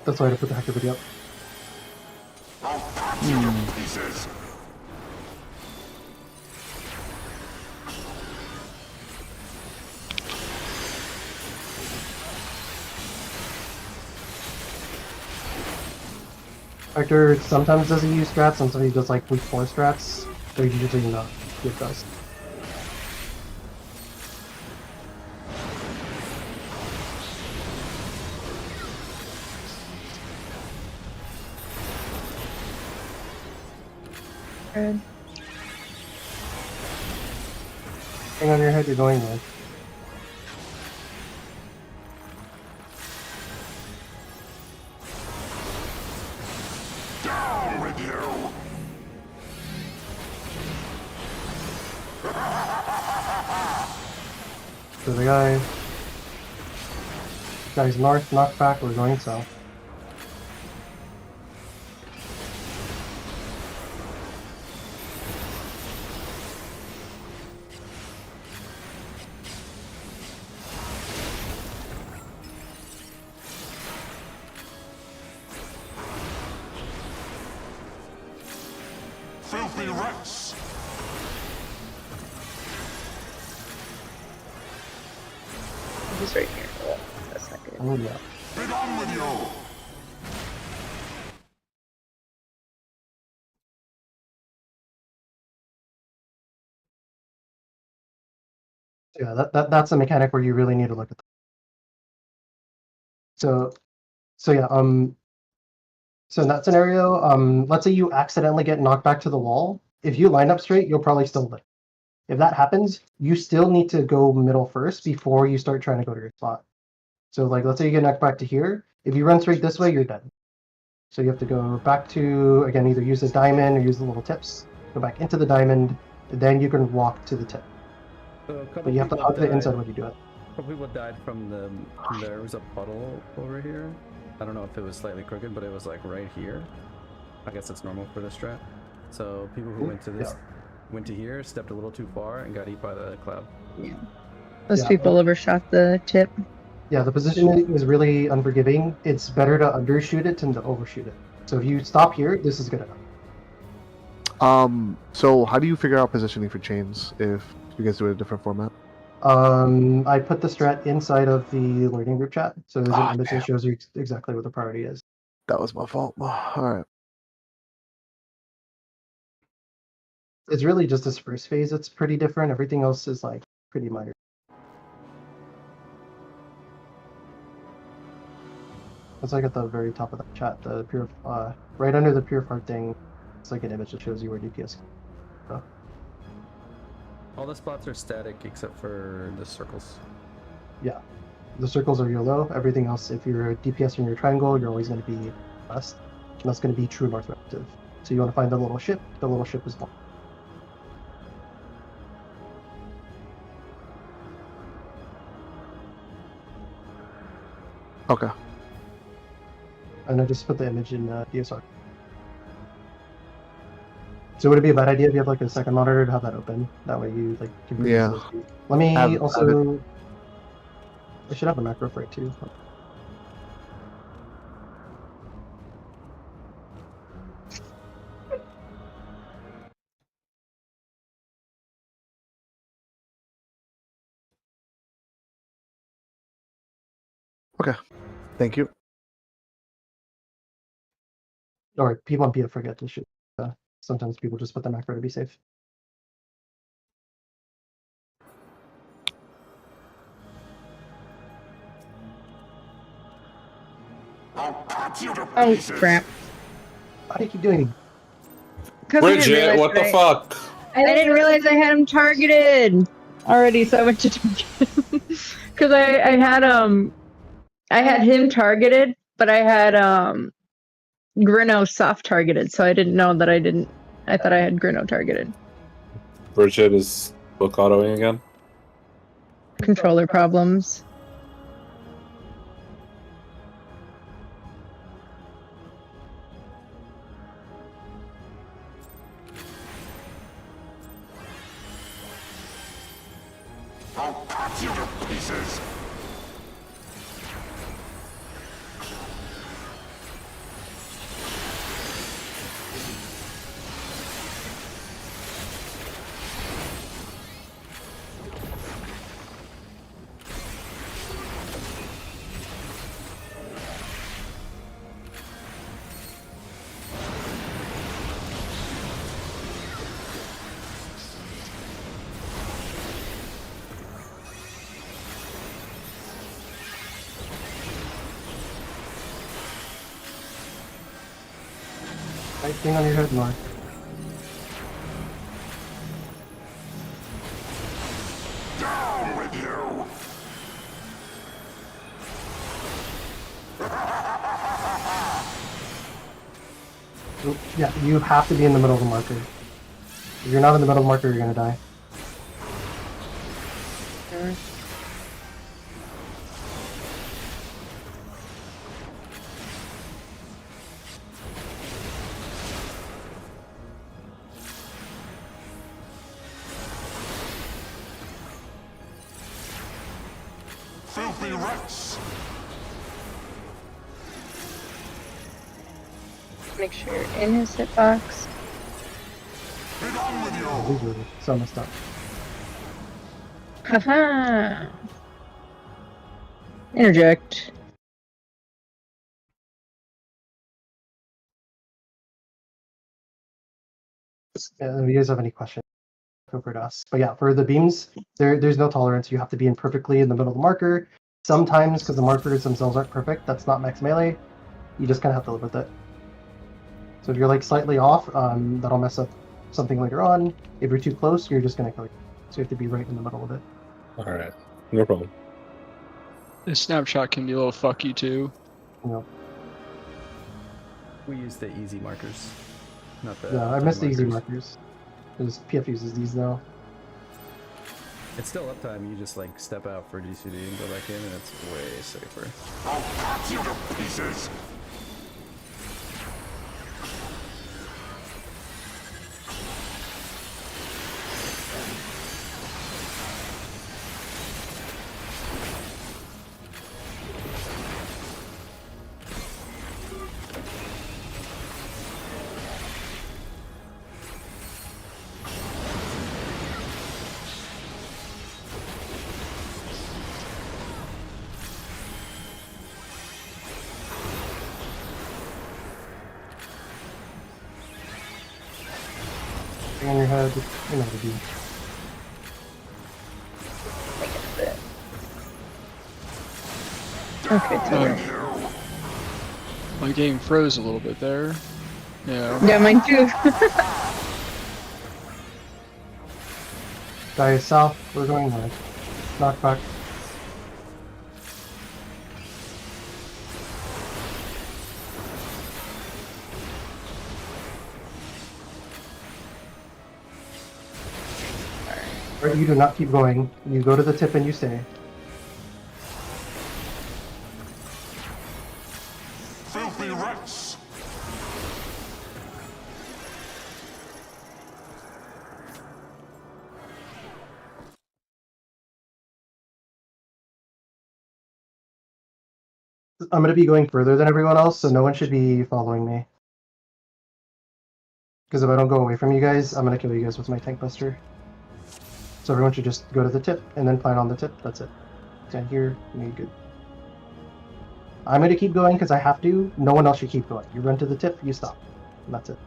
that's why I put the Hector video up. I'll cut you to pieces. Hector sometimes doesn't use strats, sometimes he does like weak 4 strats. They're usually not good guys. Good. Hang on your head, you're going there. Down with you. So the guy's north, knocked back, we're going south. Filthy rats. He's right here. Oh, that's not good. Oh yeah. Be done with you. Yeah, that's a mechanic where you really need to look at. So yeah, so in that scenario, let's say you accidentally get knocked back to the wall. If you line up straight, you'll probably still live. If that happens, you still need to go middle first before you start trying to go to your spot. So like, let's say you get knocked back to here. If you run straight this way, you're dead. So you have to go back to, again, either use the diamond or use the little tips. Go back into the diamond, and then you can walk to the tip. So a couple But you have to people hug the died- inside when you do it. A couple people died from there was a puddle over here. I don't know if it was slightly crooked, but it was like right here. I guess it's normal for this strat. So people who went to this, went to here, stepped a little too far and got eaten by the cloud. Those Yeah. people overshot the tip. Yeah, the positioning is really unforgiving. It's better to undershoot it than to overshoot it. So if you stop here, this is good enough. So how do you figure out positioning for chains if you guys do it in a different format? I put the strat inside of the learning group chat, so there's Ah, an image damn. that shows you exactly what the priority is. That was my fault. All right. It's really just this first phase that's pretty different. Everything else is like pretty minor. It's like at the very top of the chat, the pure, right under the purified thing. It's like an image that shows you where DPS. All the spots are static except for the circles. Yeah, the circles are YOLO. Everything else, if you're a DPS in your triangle, you're always going to be west. And that's going to be true north relative. So you want to find the little ship. The little ship is one. Okay. And I just put the image in DSR. So would it be a bad idea if you have like a second monitor to have that open? That way you like can Yeah. those two. Let me Have also I should have a macro for it too. Thank you. Or people on PF forget to shoot. Sometimes people just put the macro to be safe. I'll cut you to Oh pieces. crap! Why do you keep doing? Because I didn't Bridget, realize what the that fuck? I didn't realize I had him targeted already, so I went to target him. Because I had him targeted, but I had Grino soft targeted, so I didn't know that I thought I had Grino targeted. Bridget is book autoing again. Controller problems. I'll cut you to pieces. Right thing on your head, Mark. Down with you. Yeah, you have to be in the middle of the marker. If you're not in the middle of the marker, you're gonna die. Filthy rats. Make sure you're in his hitbox. Get on with you. These were so messed up. Haha. Interject. If you guys have any questions, feel free to ask. But yeah, for the beams, there's no tolerance. You have to be in perfectly in the middle of the marker. Sometimes, because the markers themselves aren't perfect, that's not max melee. You just kind of have to live with it. So if you're like slightly off, that'll mess up something later on. If you're too close, you're just gonna kill you. So you have to be right in the middle of it. Alright, no problem. The snapshot can be a little fuck you too. You know, We use the easy markers, not the. yeah, I tough miss the easy markers. Because PF uses these now. It's still uptime. You just like step out for DCD and go back in, and it's way safer. I'll cut you to pieces. Thing on your head, you know what to do. Okay, so My game froze a little bit there. Yeah. yeah, mine too. Guys, south, we're going north. Knock back. Or you do not keep going. You go to the tip and you stay. Filthy rats. I'm gonna be going further than everyone else, so no one should be following me. Because if I don't go away from you guys, I'm gonna kill you guys with my tank buster. So everyone should just go to the tip and then plan on the tip. That's it. Stand here, you're good. I'm gonna keep going because I have to. No one else should keep going. You run to the tip, you stop. And that's it.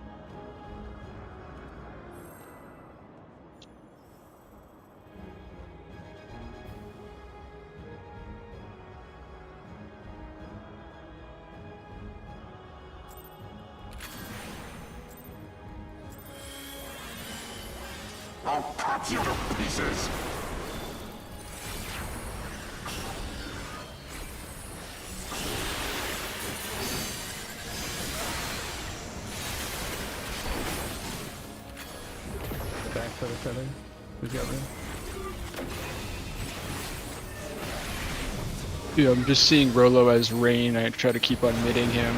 I'll cut you to pieces! Back for the tether. Who's got room? Yeah, I'm just seeing Rolo as Rain. I try to keep on mitting him.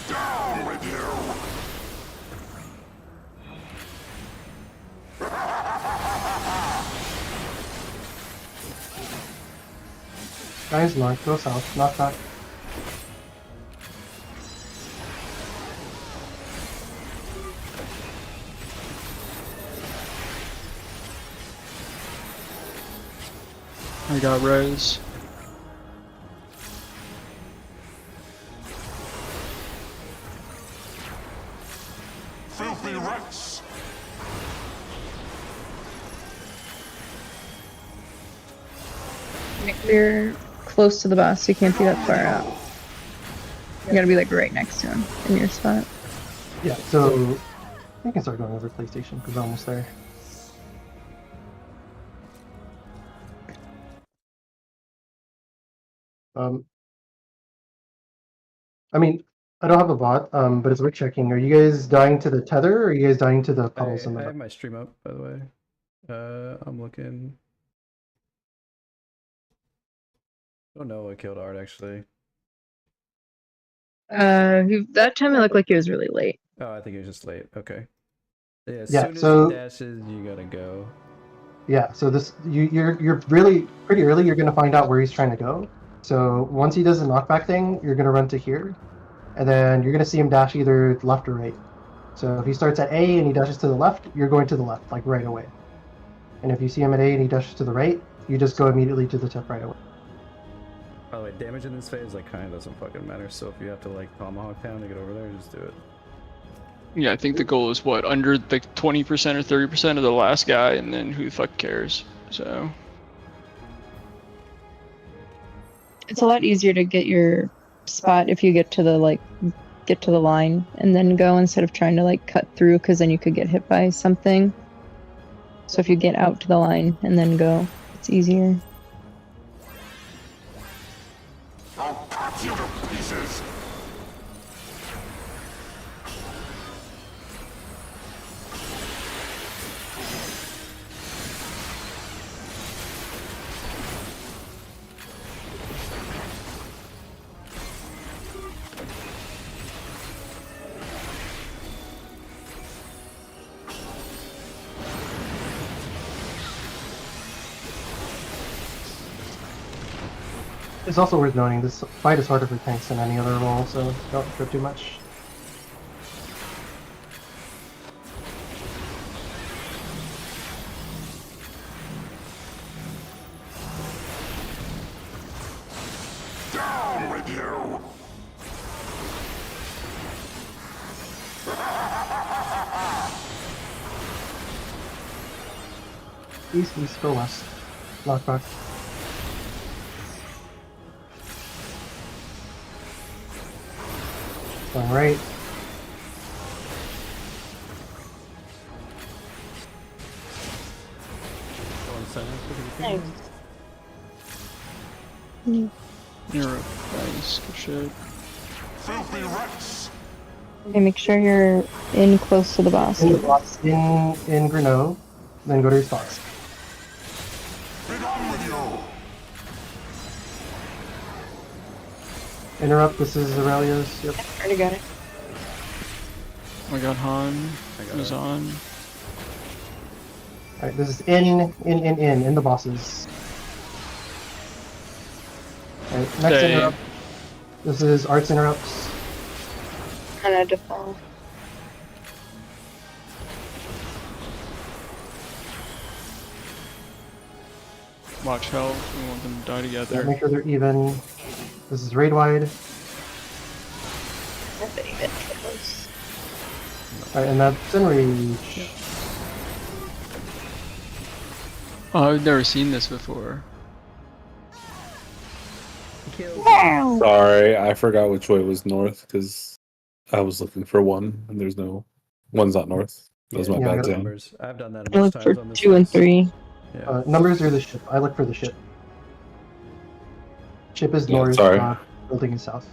Down with you! Guys, north, go south, not back. I got res. Filthy rats! You're close to the boss, you can't be that far out. You gotta be like right next to him in your spot. Yeah, so I can start going over PlayStation because we're almost there. I mean, I don't have a bot, but it's worth checking. Are you guys dying to the tether, or are you guys dying to the puddles in I the have my stream up, by the way. I'm looking. I don't know what killed Art actually. That time it looked like it was really late. Oh, I think it was just late. Okay. Yeah, as Yeah, soon as so- he dashes, you gotta go. Yeah, so this you're really pretty early. You're gonna find out where he's trying to go. So once he does the knockback thing, you're gonna run to here, and then you're gonna see him dash either left or right. So if he starts at A and he dashes to the left, you're going to the left like right away. And if you see him at A and he dashes to the right, you just go immediately to the tip right away. By the way, damage in this phase like kind of doesn't fucking matter. So if you have to like tomahawk town to get over there, just do it. Yeah, I think the goal is what, under the 20% or 30% of the last guy, and then who the fuck cares? So It's a lot easier to get your spot if you get to the line and then go instead of trying to like cut through, because then you could get hit by something. So if you get out to the line and then go, it's easier. I'll cut you to pieces! It's also worth noting this fight is harder for tanks than any other role, so don't trip too much. Down with you! East, go west. Knockback. Going right. Going center for the Nice. you're up. Nice, good shit. Filthy rats! Okay, make sure you're in close to the boss. In the box, in Grenoble, then go to your spots. Be gone with you! Interrupt. This is Aurelius. Yep. Already got it. Oh my god, Han I got was it. on. All right. This is in the bosses. All right. Next Okay. interrupt. This is Arts interrupts. Kind of default. Watch health. We want them to die Yeah, together. make sure they're even. This is raid wide. Not even close. All right, and that's in reach. Oh, I've never seen this before. Kill. Wow. Sorry, I forgot which way was north because I was looking for one and there's no one's not north. That was my Yeah, I bad got Tim. Numbers. I've done that a I bunch look of for times on this 2 and list. 3. Yeah. Numbers are the ship. I look for the ship. Ship is Yeah, north. sorry. Building is south.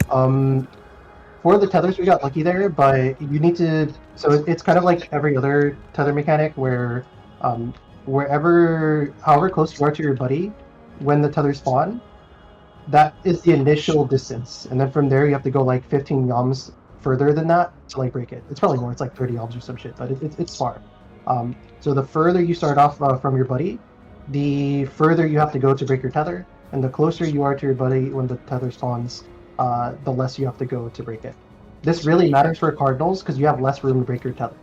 For the tethers, we got lucky there, but you need to. So it's kind of like every other tether mechanic, where however close you are to your buddy, when the tethers spawn, that is the initial distance, and then from there you have to go like 15 yalms further than that to like break it. It's probably more. It's like 30 yalms or some shit, but it's far. So the further you start off from your buddy, the further you have to go to break your tether, and the closer you are to your buddy when the tether spawns, the less you have to go to break it. This really matters for Cardinals because you have less room to break your tether.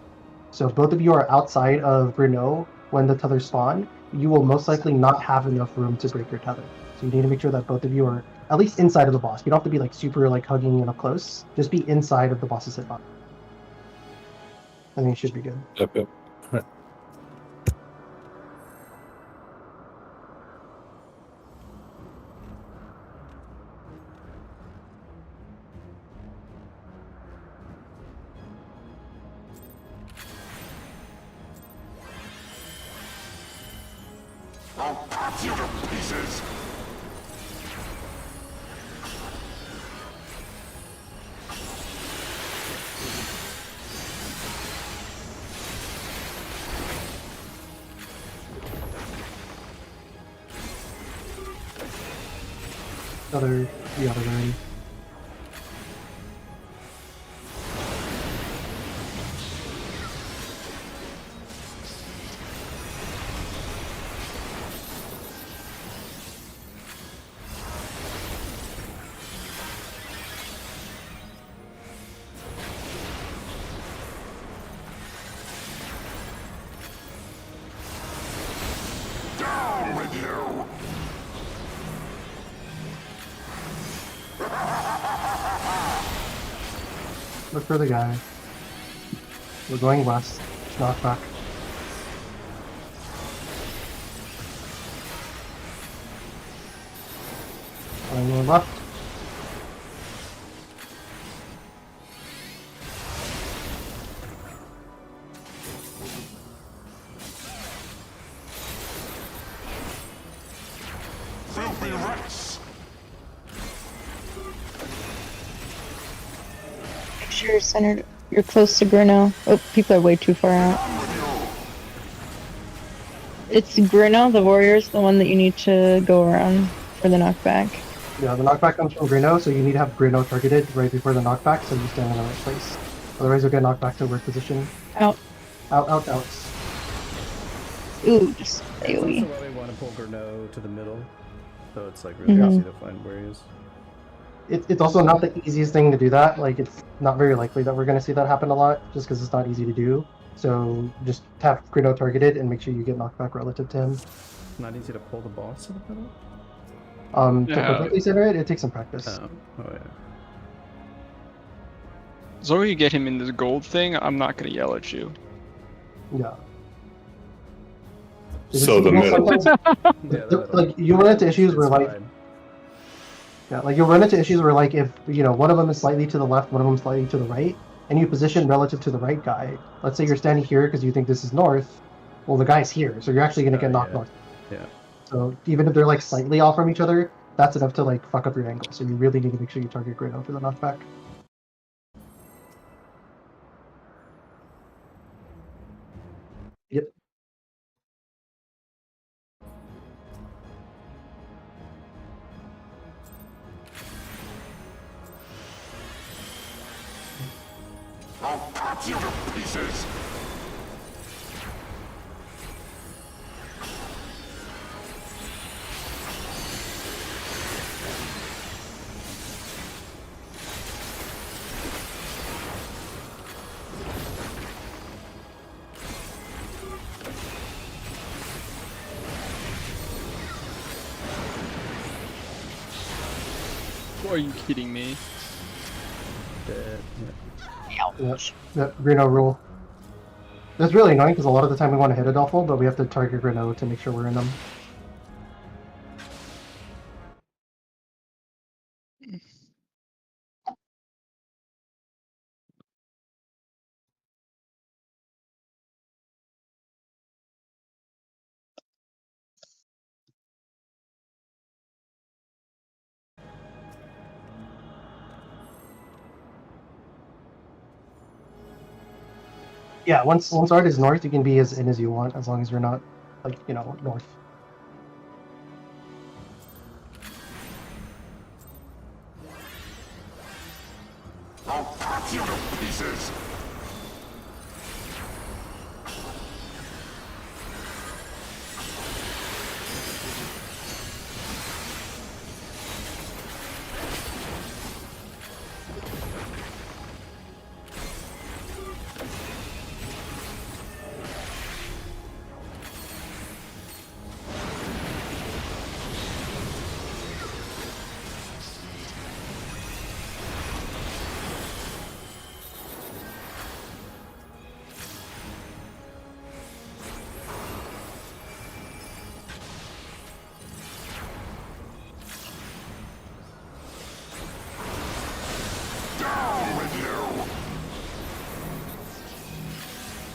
So if both of you are outside of Renault when the tethers spawn, you will most likely not have enough room to break your tether. So you need to make sure that both of you are at least inside of the boss. You don't have to be like super like hugging up close. Just be inside of the boss's hitbox. I think it should be good. Yep. I'll cut you to pieces! The other room. Down with you! Look for the guy. We're going west. Knock back. Going left. Filthy rats! Make sure you're centered. You're close to Bruno. Oh, people are way too far out. Down with you! It's Bruno, the warrior's the one that you need to go around for the knockback. Yeah, the knockback comes from Bruno, so you need to have Bruno targeted right before the knockback so you stand in the right place. Otherwise you'll get knocked back to work position. Out. Out. Ooh, just That's also AoE. why we want to pull Gurno to the middle. So it's like really Mhm. easy to find where he is. It's also not the easiest thing to do that. Like, it's not very likely that we're going to see that happen a lot, just because it's not easy to do. So just have Greedo targeted and make sure you get knocked back relative to him. Not easy to pull the boss to the middle? To Yeah. completely center it, it takes some practice. Oh yeah. As long as you get him in this gold thing, I'm not gonna yell at you. Yeah. So the middle. Sometimes- Yeah, the middle. like, you run into issues where, It's like, fine. yeah, like you'll run into issues where, like, if one of them is slightly to the left, one of them is slightly to the right, and you position relative to the right guy. Let's say you're standing here because you think this is north. Well, the guy's here, so you're actually gonna get knocked yeah. north. Yeah. So even if they're like slightly off from each other, that's enough to like fuck up your angle. So you really need to make sure you target Greedo for the knockback. Yep. cut you to pieces! Are you kidding me? Dead. The Greeno rule. That's really annoying because a lot of the time we want to hit a Duffel, but we have to target Greeno to make sure we're in them. Yeah, once art is north, you can be as in as you want, as long as you're not, like, you know, north. I'll cut you to pieces!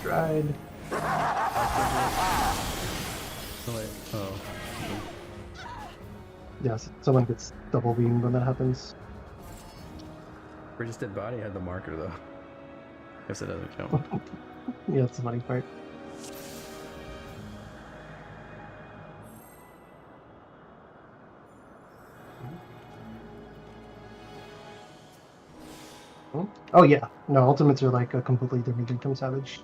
Tried. Oh, wait. Oh. Yes, someone gets double beamed when that happens. Bridges dead body had the marker though. Guess it doesn't count. Yeah, that's the funny part. Oh yeah, no, ultimates are like a completely different thing from Savage.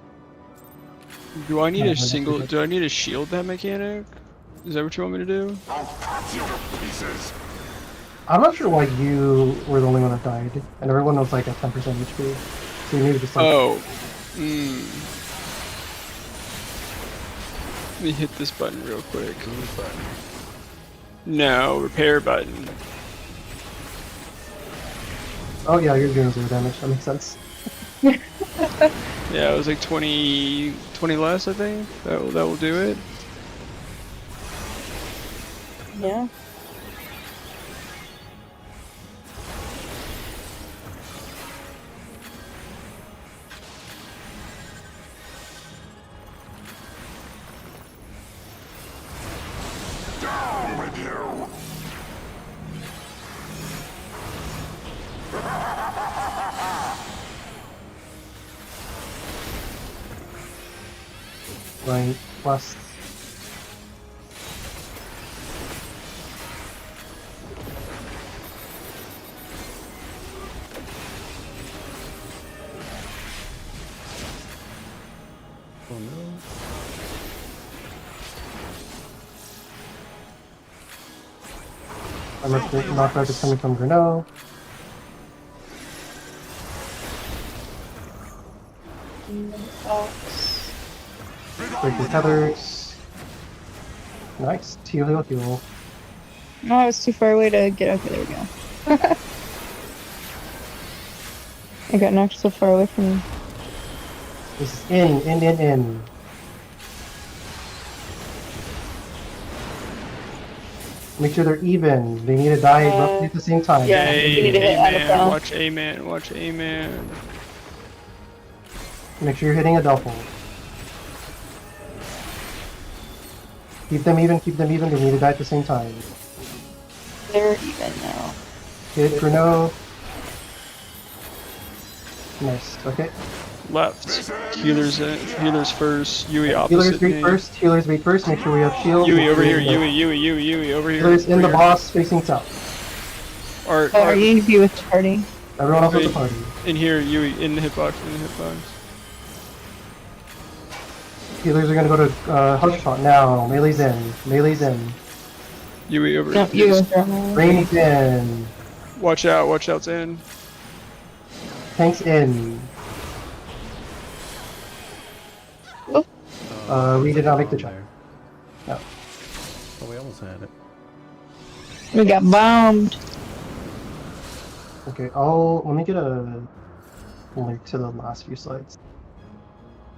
Do I need Yeah, a single? that's Do I need to shield that mechanic? Is that what you want me to do? I'll cut you to pieces! I'm not sure why you were the only one that died, and everyone was like at 10% HP. So you need to just like. Oh. Let me hit this button real quick. No, repair button. Oh yeah, you're doing 0 damage. That makes sense. Yeah, it was like 20 less, I think. That will do it. Yeah. Down with you! Right, plus. Oh no. I'm knockback is coming from Greeno. Break the tethers. Nice. Heal, heal, heal. No, I was too far away to get. Okay, there we go. I got knocked so far away from you. This is in. Make sure they're even. They need to die roughly at the same time. yeah. Hey, you need to hit out of A-man, bounds. watch A-man, watch A-man. Make sure you're hitting a double. Keep them even. They need to die at the same time. They're even now. Hit Greeno. Nice. Okay. Left. Healers first. Yui opposite Healers wait me. first. Healers wait first. Make sure we have shields. Yui Make over sure here. we have Yui over here. Healers in over the here. boss facing south. Art, Oh, you need to be with the party. Everyone else at the Wait. party. in here, Yui in the hitbox. Healers are gonna go to Hush Pot now. Melee's in. Melee's in. Yui over. No, you go through. Rain's in. Watch out! Watch out's in. Tank's in. We did not make the check. No. Oh, we almost had it. We got bombed. Okay, let me get a link to the last few slides.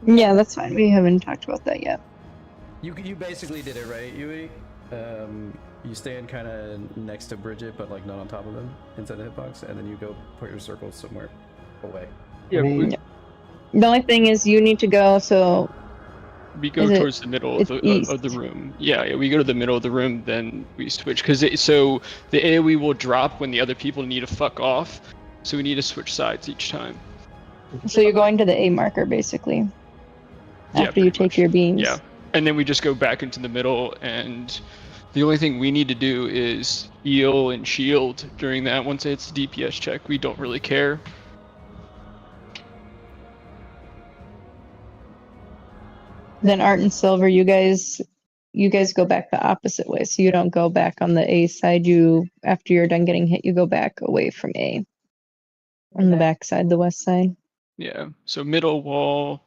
Yeah, that's fine. We haven't talked about that yet. You basically did it right, Yui. You stand kind of next to Bridget, but like not on top of them inside the hitbox, and then you go put your circle somewhere away. Yeah, I mean, The only thing is you need to go, so we go Is it- towards the middle of it's the east. room. Yeah, we go to the middle of the room, then we switch because so the AOE will drop when the other people need to fuck off. So we need to switch sides each time. so you're going to the A marker basically. Yeah, After you pretty take much. your beams. Yeah, and then we just go back into the middle, and the only thing we need to do is heal and shield during that. Once it's DPS check, we don't really care. Then Art and Silver, you guys go back the opposite way. So you don't go back on the A side. You after you're done getting hit, you go back away from A. On the back side, the west side. Yeah, so middle wall,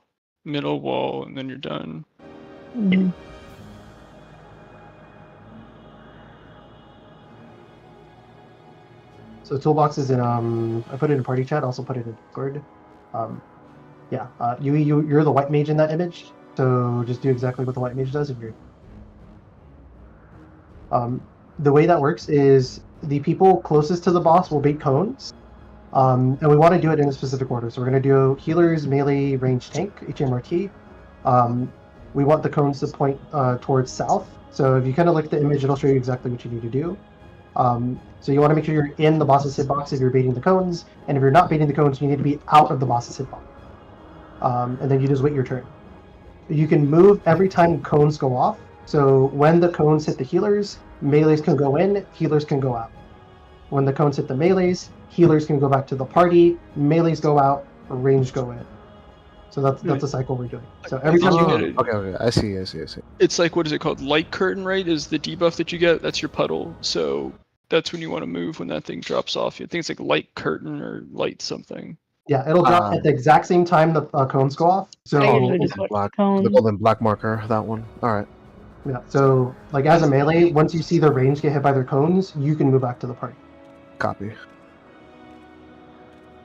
and then you're done. Mhm. So toolbox is in I put it in party chat, also put it in Discord. Yeah, you're the white mage in that image, so just do exactly what the white mage does if you're the way that works is the people closest to the boss will bait cones. And we want to do it in a specific order. So we're going to do healers, melee, range, tank, HMRT. We want the cones to point towards south. So if you kind of look at the image, it'll show you exactly what you need to do. So you want to make sure you're in the boss's hitbox if you're baiting the cones. And if you're not baiting the cones, you need to be out of the boss's hitbox. And then you just wait your turn. You can move every time cones go off. So when the cones hit the healers, melees can go in, healers can go out. When the cones hit the melees, healers can go back to the party, melees go out, range go in. So that's the cycle we're doing. So every time you you get it. Okay, I see. It's like, what is it called? Light curtain, right? Is the debuff that you get? That's your puddle. So that's when you want to move when that thing drops off. I think it's like light curtain or light something. yeah, it'll drop at the exact same time the cones go off. So I usually just watch Black, the cone. the golden black marker, that one. All right. yeah, so like as a melee, once you see the range get hit by their cones, you can move back to the party. Copy.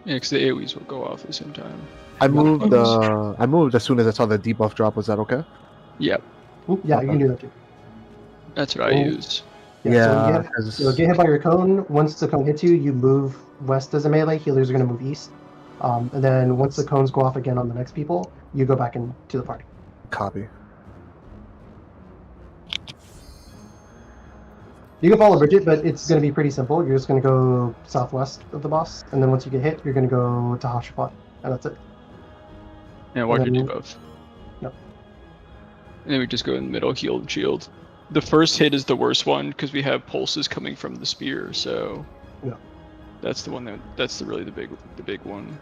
Yeah, because the AoEs will go off at the same time. I moved. I moved as soon as I saw the debuff drop. Was that okay? Yep, Yeah, you can do that too. that's what I Oh. use. Yeah, 'cause- so get hit by your cone. Once the cone hits you, you move west as a melee. Healers are going to move east. And then once the cones go off again on the next people, you go back into the party. Copy. You can follow Bridget, but it's going to be pretty simple. You're just going to go southwest of the boss, and then once you get hit, you're going to go to Hashapot, and that's it. Yeah, watch your then- debuff. Yep. And then we just go in the middle, heal and shield. The first hit is the worst one because we have pulses coming from the spear, so Yeah. that's the one that's really the big one.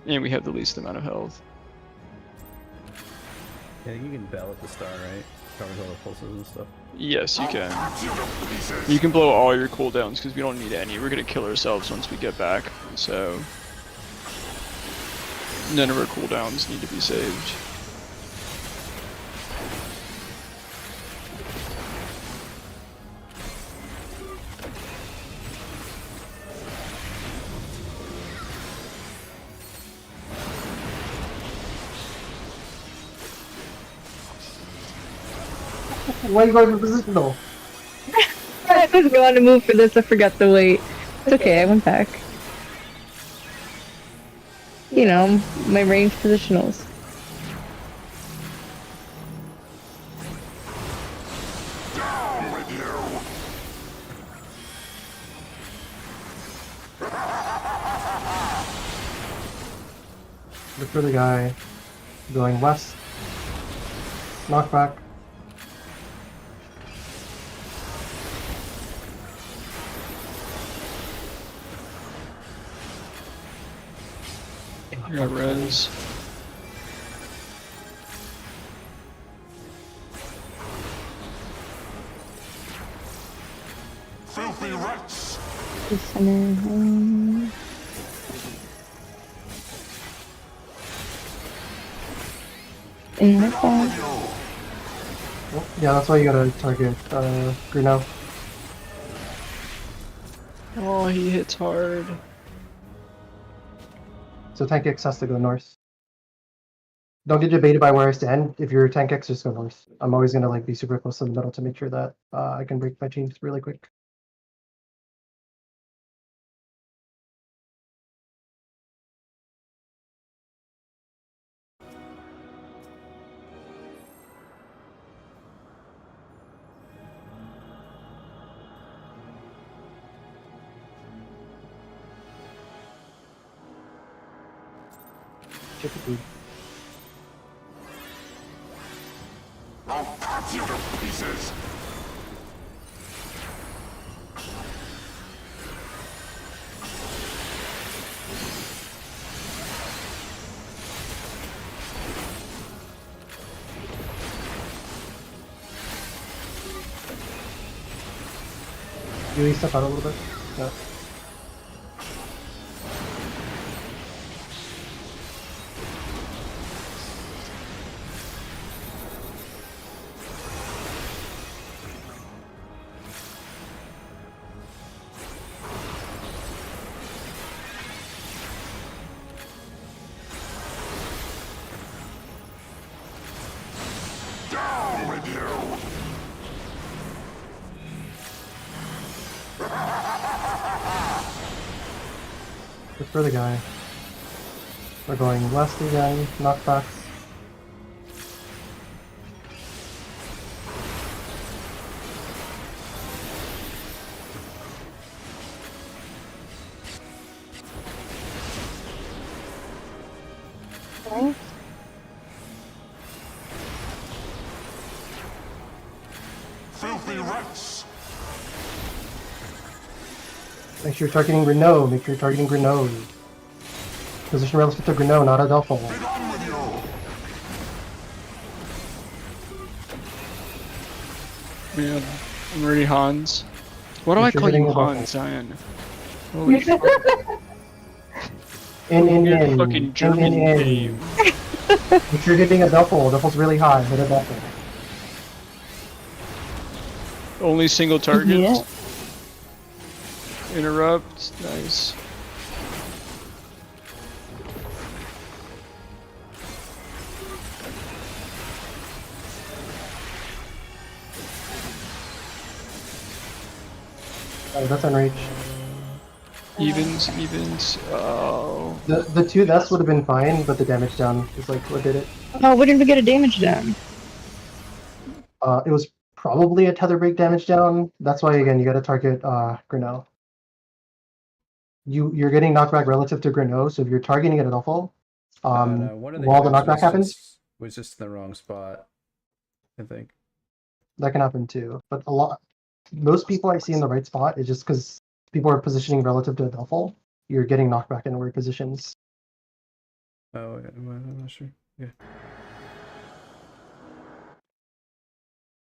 And we have the least amount of health. Yeah, you can bell at the start, right? Covers all the pulses and stuff. Yes, you can. Cut you to pieces. You can blow all your cooldowns because we don't need any. We're gonna kill ourselves once we get back, so none of our cooldowns need to be saved. Why are you going for positional? I was going to move for this. I forgot to wait. It's okay. I went back. You know, my range positionals. Down with you. Look for the guy going west. Knockback. I got res. Filthy rats! Oh, yeah, that's why you gotta target Gruno. Oh, he hits hard. So tank X has to go north. Don't get debated by where I stand. If you're tank X, just go north. I'm always gonna like be super close to the middle to make sure that I can break my chains really quick. Chip it, dude. I'll cut you to pieces! You step out a little bit. Yeah. Down with you! Look for the guy. We're going west again. Knockbacks. Filthy rats! Make sure you're targeting Renault. Make sure you're targeting Renault. Position relative to Renault, not Adelpho. Be gone with you! Man, I'm already Hans. Why do I You're call you hitting the button. Hans, Zion? Holy fuck, In. fucking German name. Make sure you're hitting Adelpho. Adelpho's really high. Hit Adelpho. Only single target. Yeah. Interrupt. Nice. Oh, that's unreached. Evens. Oh. The two deaths would have been fine, but the damage down is like what did it. Oh, what did we get a damage down? It was probably a tether break damage down. That's why again you got to target Grenault. You're getting knockback relative to Grenault, so if you're targeting it at all, No, one of while the units knockback happens, was just in the wrong spot, I think. that can happen too. But most people I see in the right spot is just because people are positioning relative to Adelpho. You're getting knocked back into weird positions. Oh, yeah, I'm not sure. Yeah.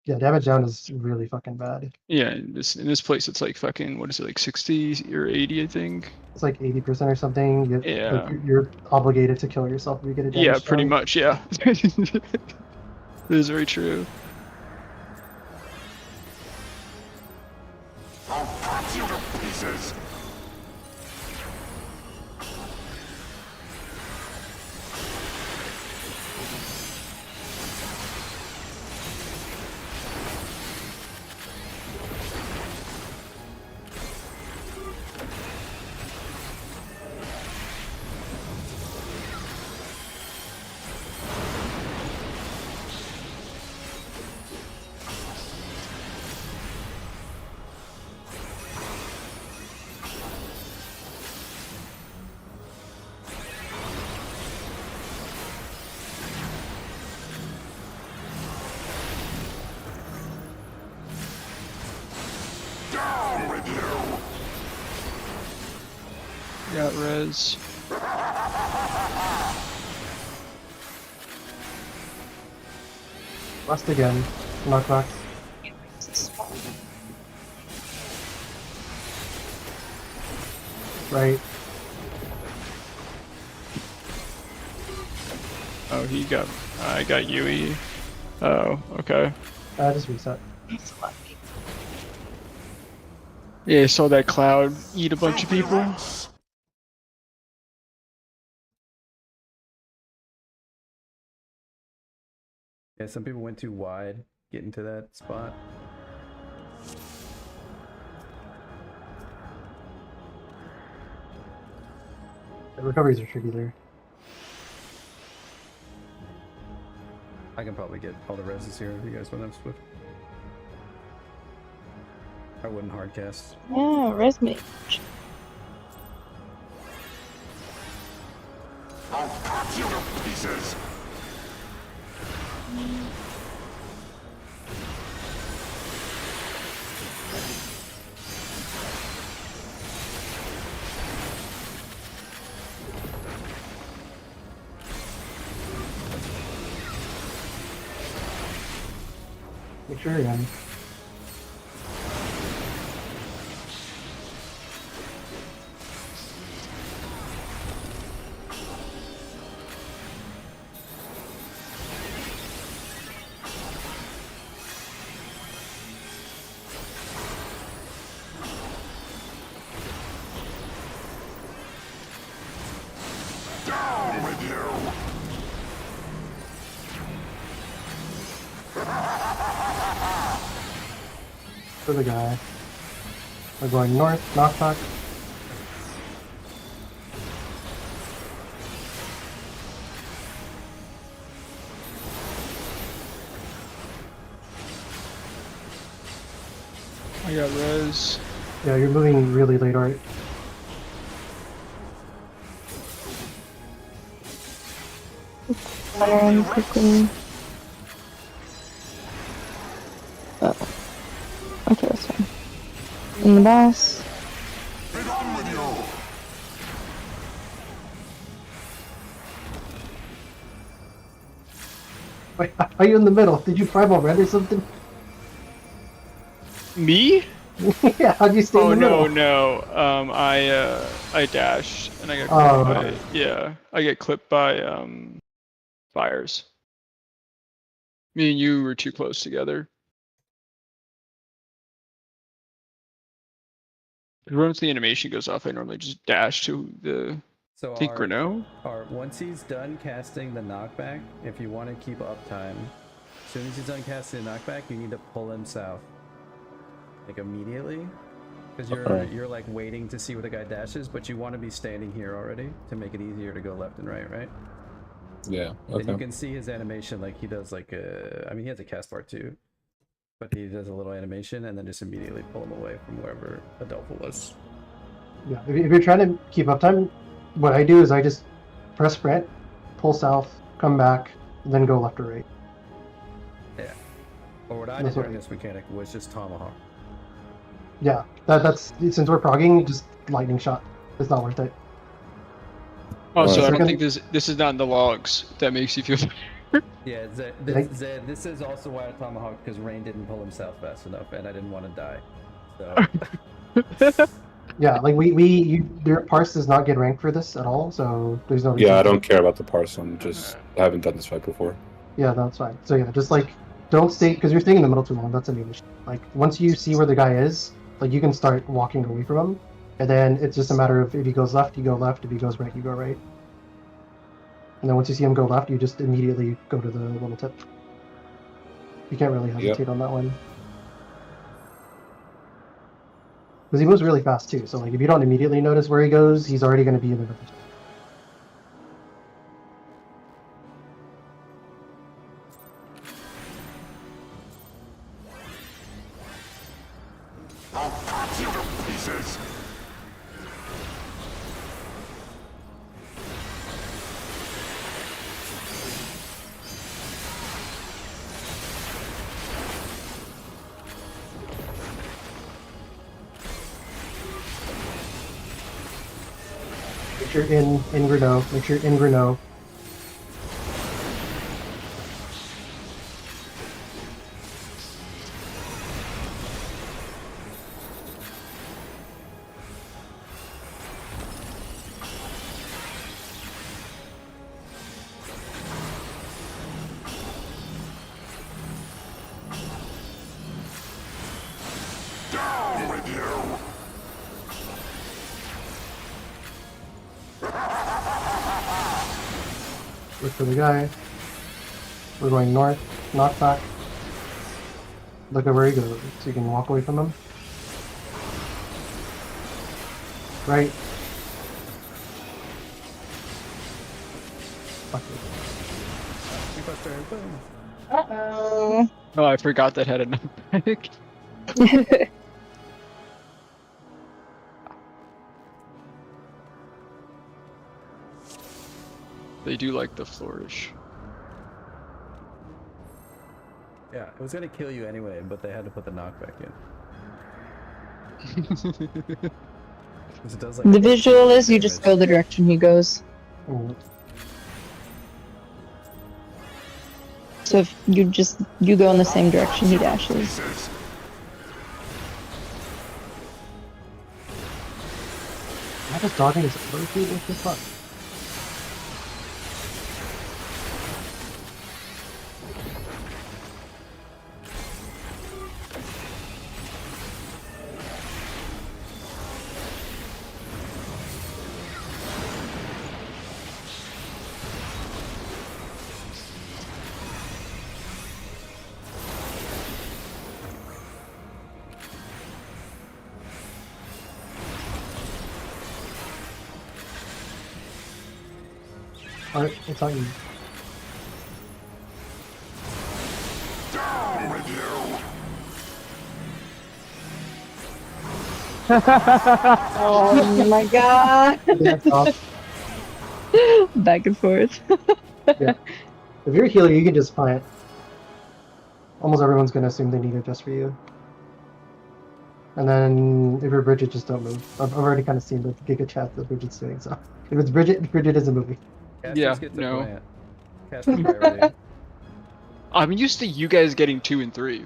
Yeah, damage down is really fucking bad. Yeah, in this place it's like fucking, what is it, like 60 or 80, I think. It's like 80% or something. Yeah. You're obligated to kill yourself if you get a damage Yeah, pretty down. much, yeah. It is very true. I'll cut you to pieces! Down with you! Got res. Last again. Knockback. right? Oh, he got. I got Yui. Oh, okay. Just reset. Yeah, I saw that cloud eat a bunch of people. Yeah, some people went too wide getting to that spot. The recoveries are tricky there. I can probably get all the reses here if you guys want to Swift. I wouldn't hardcast. Yeah, resume. I'll cut you to pieces. Make sure you're in. Down with you. For the guy. We're going north, knockback. I got res. Yeah, you're moving really late, Art. Firing quickly. Oh. Okay, that's fine. And the boss. Be done with you. Wait, are you in the middle? Did you primal red or something? Me? Yeah, how'd you stay Oh in the no, middle? no. I dashed and I got Oh, clipped by. okay. Yeah, I get clipped by fires. Me and you were too close together. Once the animation goes off, I normally just dash to the. So I think Renault. once he's done casting the knockback, if you want to keep uptime, as soon as he's done casting the knockback, you need to pull him south. Like immediately. Because you're like waiting to see where the guy dashes, but you want to be standing here already to make it easier to go left and right? Yeah. And you Okay. can see his animation, like he does like a, I mean he has a cast part too, but he does a little animation and then just immediately pull him away from wherever Adelpha was. Yeah, if you're trying to keep uptime, what I do is I just press sprint, pull south, come back, then go left or right. Yeah. Or what I did That's what during this mechanic was just tomahawk. Yeah, that's since we're progging, just lightning shot. It's not worth it. Also, I Second- don't think this is not in the logs. If that makes you feel. Yeah, Like- Zed, this is also why I tomahawk, because Rain didn't pull himself fast enough and I didn't want to die. So Yeah, like your parse does not get ranked for this at all, so there's no reason. Yeah, I to- don't care about the parse. I haven't done this fight before. Yeah, that's fine. So yeah, just like don't stay because you're staying in the middle too long. That's a main issue. Like once you see where the guy is, like you can start walking away from him, and then it's just a matter of if he goes left, you go left. If he goes right, you go right. And then once you see him go left, you just immediately go to the little tip. You can't really hesitate on that one. Because he moves really fast too, so like if you don't immediately notice where he goes, he's already going to be in the middle. I'll cut you to pieces. Make sure in Renault. Make sure in Renault. Look for the guy. We're going north, knock back. Look at where he goes, so you can walk away from him. Right. Fuck it. Boom. Uh-oh. Oh, I forgot that had a knockback. They do like the flourish. Yeah, it was gonna kill you anyway, but they had to put the knockback in. 'Cause it does, like, The visual is you just go the direction he goes. Mm. So if you go in the same direction he dashes. Pieces. Am I just dodging his overshoot? What the fuck? Art, it's on you. Down with you. Oh my god! That's off. Back and forth. If you're a healer, you can just plant. Almost everyone's gonna assume they need it just for you. And then if you're Bridget, just don't move. I've already kind of seen the Giga chat that Bridget's doing, so if it's Bridget, Bridget is a movie. Casters Yeah, get to no. plant. Casters priority. I'm used to you guys getting 2 and 3,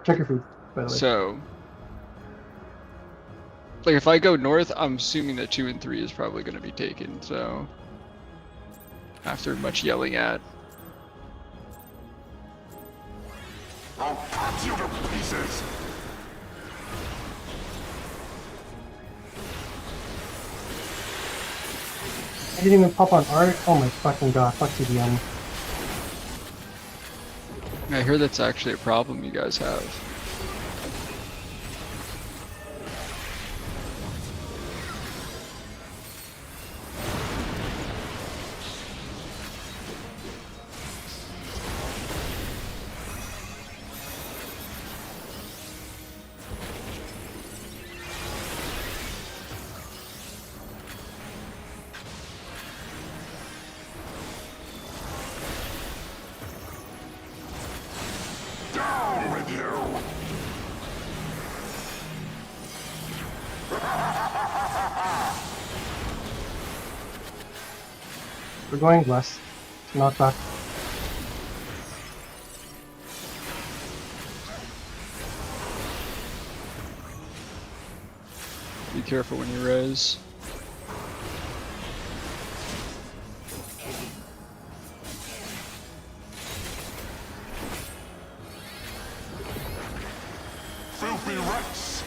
Check your food, by the way. so like if I go north, I'm assuming that 2 and 3 is probably going to be taken. So after much yelling at, I'll cut you to pieces. I didn't even pop on art. Oh my fucking god, fuck TDM. I hear that's actually a problem you guys have. Down with you. We're going west. Not back. Be careful when you res. Filthy Rex.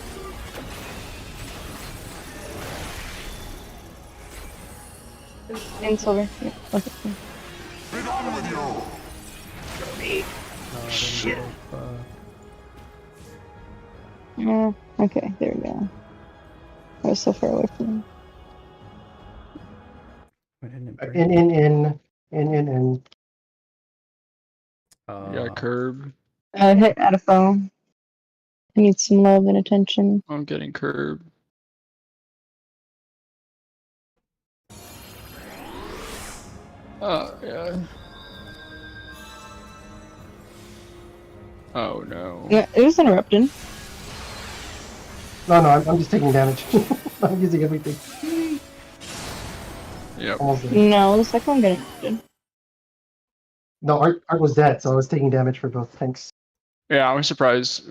In silver. Yeah, okay. Be gone with you. Shit. Yeah, okay, there we go. I was so far away from him. In. You got curb. Hit out of phone. I need some love and attention. I'm getting curb. Oh, yeah. Oh no. Yeah, it was interrupted. No, I'm just taking damage. I'm using everything. Yep. Almost dead. No, the second one got interrupted. No, Art was dead, so I was taking damage for both tanks. Yeah, I'm surprised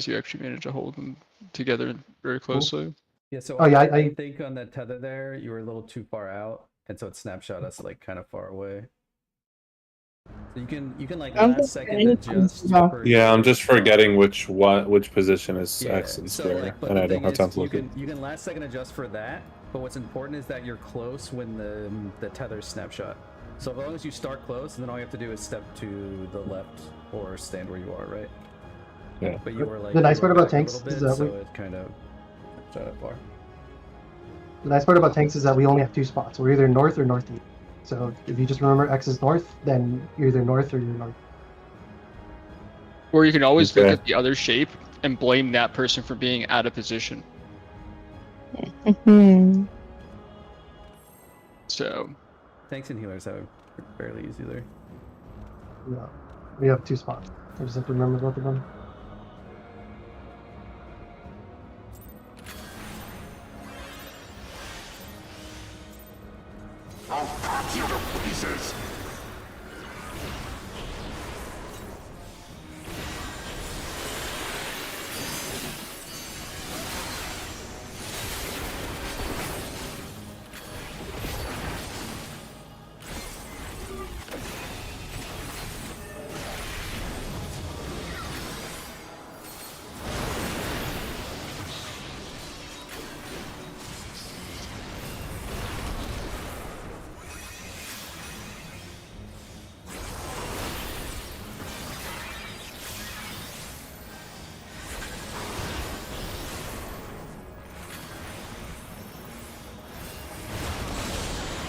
you actually managed to hold them together very closely. Yeah, so Oh, yeah, I think on that tether there, you were a little too far out, and so it snapshot us like kind of far away. So you can like I'm last just second getting adjust. no. for Yeah, I'm your- just forgetting which position is Yeah, X and so, square, like, but and the I don't thing have is, time to you look at. can last second adjust for that, but what's important is that you're close when the tether snapshot. So as long as you start close, and then all you have to do is step to the left or stand where you are, right? Yeah. But you were like The nice you part were about back a tanks little is bit, that so we- it kind of shot up far. The nice part about tanks is that we only have 2 spots. We're either north or northeast. So if you just remember X is north, then you're either north or you're north. Or you can always look Okay. at the other shape and blame that person for being out of position. Hmm. So Tanks and healers have it fairly easy there. Yeah. We have 2 spots. I just have to remember both of them. I'll cut you to pieces.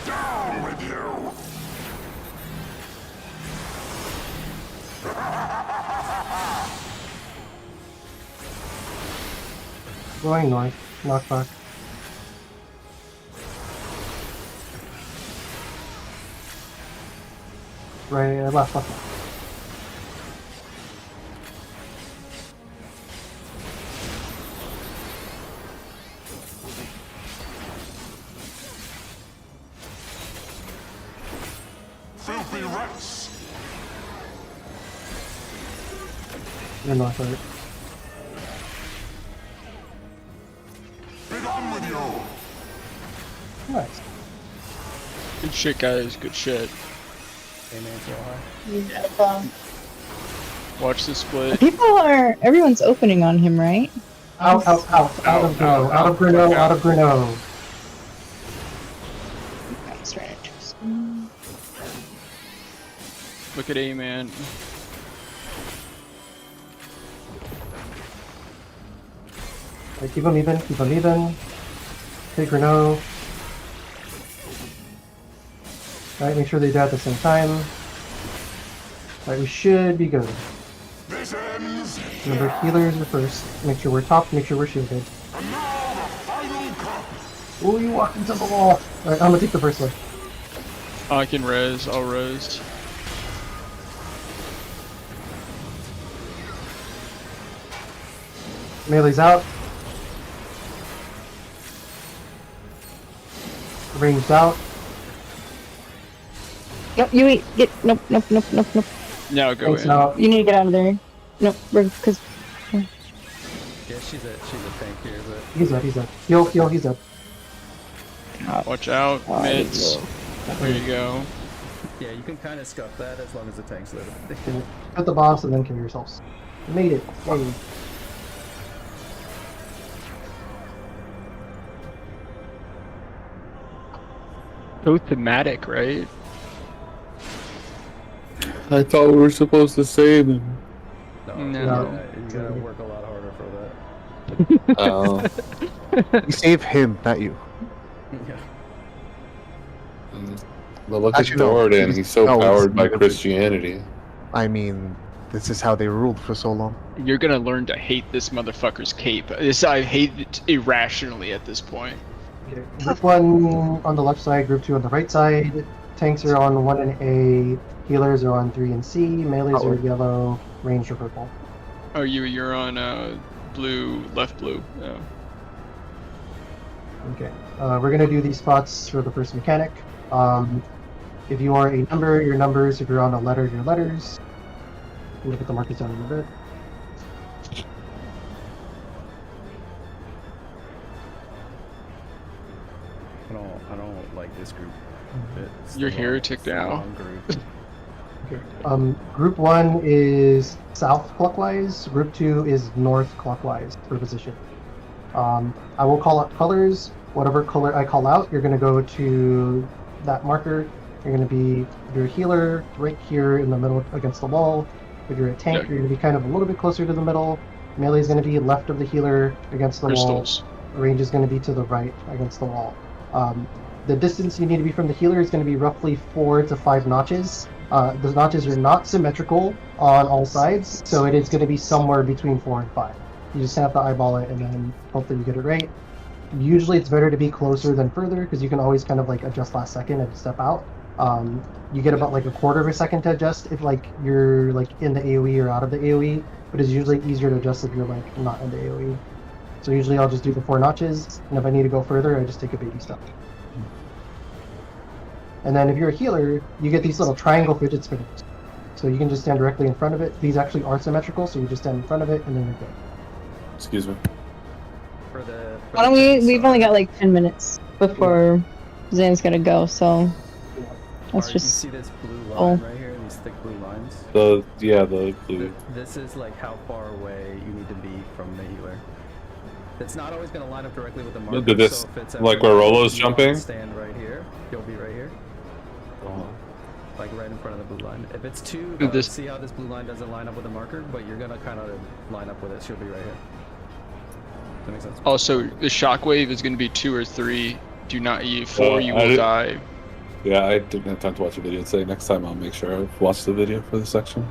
Down with you. Going north. Knockback. Right, left, left, left. Filthy rats. You're north, right? Be done with you. Nice. good shit, guys. Good shit. Hey man, so high. Watch the split. Everyone's opening on him, right? Out, out, out, out of Bruno, out of Bruno, out of Bruno. Nice, right. Look at A man. Right, keep them even, keep them even. Take Bruno. Alright, make sure they die at the same time. Alright, we should be good. This ends. Remember, healers are first. Make sure we're top, make sure we're shielded. And now the final cup. Oh, you walked into the wall! Alright, I'm gonna take the first one. I can res. I'll res. Melee's out. Ranged out. Nope, you eat. Nope, nope, nope, nope, nope. Now go Thanks in. out. You need to get out of there. Nope, because Yeah, she's a tank here, but He's up, he's up. Heal, heal, he's up. Watch out. Mids. There you go. yeah, you can kind of scuff that as long as the tank's lit. Cut the boss and then kill yourselves. You made it. Yay. So thematic, right? I thought we were supposed to save him. No, No. you gotta work a lot harder for that. Oh. You save him, not you. Yeah. But look at Actually, no. Thoradin. He's so No, powered by it's- Christianity. I mean, this is how they ruled for so long. You're gonna learn to hate this motherfucker's cape. I hate it irrationally at this point. Okay. Group 1 on the left side, Group 2 on the right side. Tanks are on 1 and A. Healers are on 3 and C. Melees Oh. are yellow. Ranged are purple. Oh, you're on blue, left blue. Oh. Okay. We're gonna do these spots for the first mechanic. If you are a number, your numbers. If you're on a letter, your letters. We'll look at the markers down in a bit. I don't like this group. It's You're the heretic it's the now. wrong group. Okay. Group 1 is south clockwise. Group 2 is north clockwise for position. I will call out colors. Whatever color I call out, you're going to go to that marker you're going to be, if you're a healer, right here in the middle against the wall. If you're a tank, Yeah. you're going to be kind of a little bit closer to the middle. Melee is going to be left of the healer against the Crystals. wall. Range is going to be to the right against the wall. The distance you need to be from the healer is going to be roughly 4 to 5 notches. The notches are not symmetrical on all sides, so it is going to be somewhere between 4 and 5. You just have to eyeball it and then hope that you get it right. Usually it's better to be closer than further because you can always kind of like adjust last second and step out. You get about like a quarter of a second to adjust if like you're like in the AoE or out of the AoE, but it's usually easier to adjust if you're like not in the AoE. So usually I'll just do the 4 notches, and if I need to go further, I just take a baby step. And then if you're a healer, you get these little triangle fidget spinners. So you can just stand directly in front of it. These actually are symmetrical, so you just stand in front of it and then you're good. Excuse me. For the. Why don't we? We've only got like 10 minutes before Zan's gonna go, so let's You just. see this blue line Oh. right here? These thick blue lines. The blue. This is like how far away you need to be from the healer. It's not always going to line up directly with the marker. Look at this, so if it's like at where one, Rolo's you want to jumping? Stand right here. You'll be right here. Like right in front of the blue line. If it's too And dark, this- see how this blue line doesn't line up with the marker, but you're gonna kind of line up with it. She'll be right here. That makes sense. Also, the shockwave is going to be 2 or 3. Do not eat 4. You I will did- die. Yeah, I didn't have time to watch the video today. Next time I'll make sure I watch the video for this section.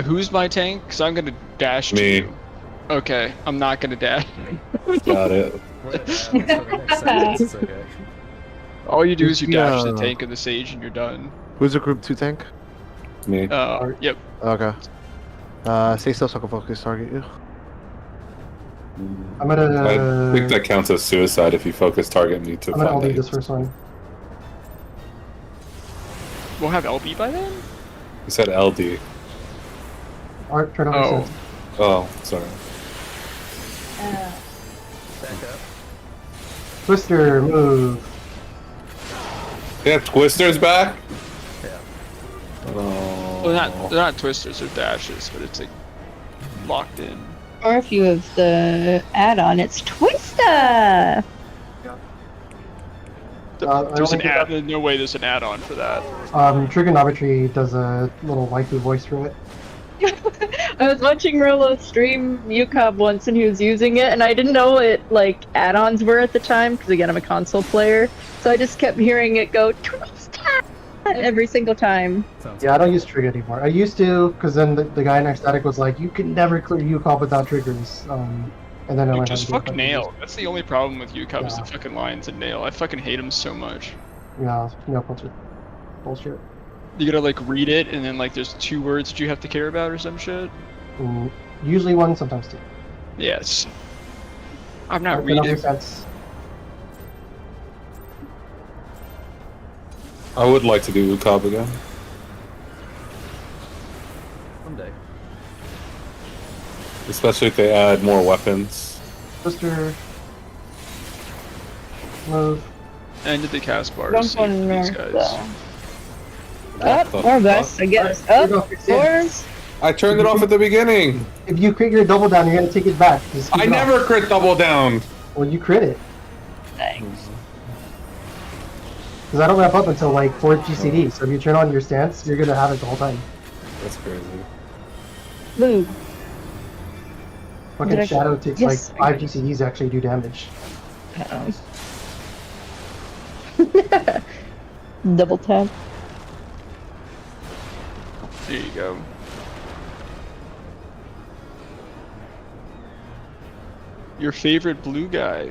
Who's my tank? Because I'm going to dash to Me. you. Okay, I'm not going to dash. Got it. We're at for the next sentence. It's okay. All you do is you dash to the Yeah. tank of the sage and you're done. Who's a group 2 tank? Me. Yep. Okay. Stay still so I can focus target you. I'm gonna. I think that counts as suicide if you focus target me to I'm gonna find LB that. this first one. We'll have LB by then? You said LD. Art, turn on Oh. your sense. Oh, sorry. Back up. Twister, move. Yeah, Twister's back? Yeah. Oh. Well, they're not twisters, they're dashes, but it's like locked in. Or if you have the add-on, it's Twister. I There's only an did add. No way there's an add-on for that. Trigonometry does a little waifu voice through it. I was watching Rolo stream UCOB once and he was using it, and I didn't know what like add-ons were at the time because again I'm a console player, so I just kept hearing it go Twister every single time. Sounds Yeah, I don't use Trig anymore. I used to, because then the guy in Ecstatic was like, you can never clear UCOB without triggers. And then I You learned just how to do fuck it. nail. That's the only problem with UCOP is the Yeah. fucking lines and nail. I fucking hate them so much. Yeah, no bullshit. Bullshit. You gotta like read it and then like there's 2 words that you have to care about or some shit. Usually one, sometimes two. Yes. I'm not Art, turn off your reading. sense. I would like to do Ukab again. Someday. Especially if they add more weapons. Twister. Move. End of the cast bar. Don't See go these north guys. though. Up the or west, I guess. Alright, Up, here we go. fours. I turned it off at the beginning! If you crit your double down, you're gonna take it back. Just keep I it off. never crit double down! Well, you crit it. Thanks. Because I don't wrap up until like 4th GCD, so if you turn on your stance, you're gonna have it the whole time. That's crazy. Blue. Fucking Did I- Shadow takes Yes, like I 5 GCDs to actually do damage. Double tap. There you go. Your favorite blue guy.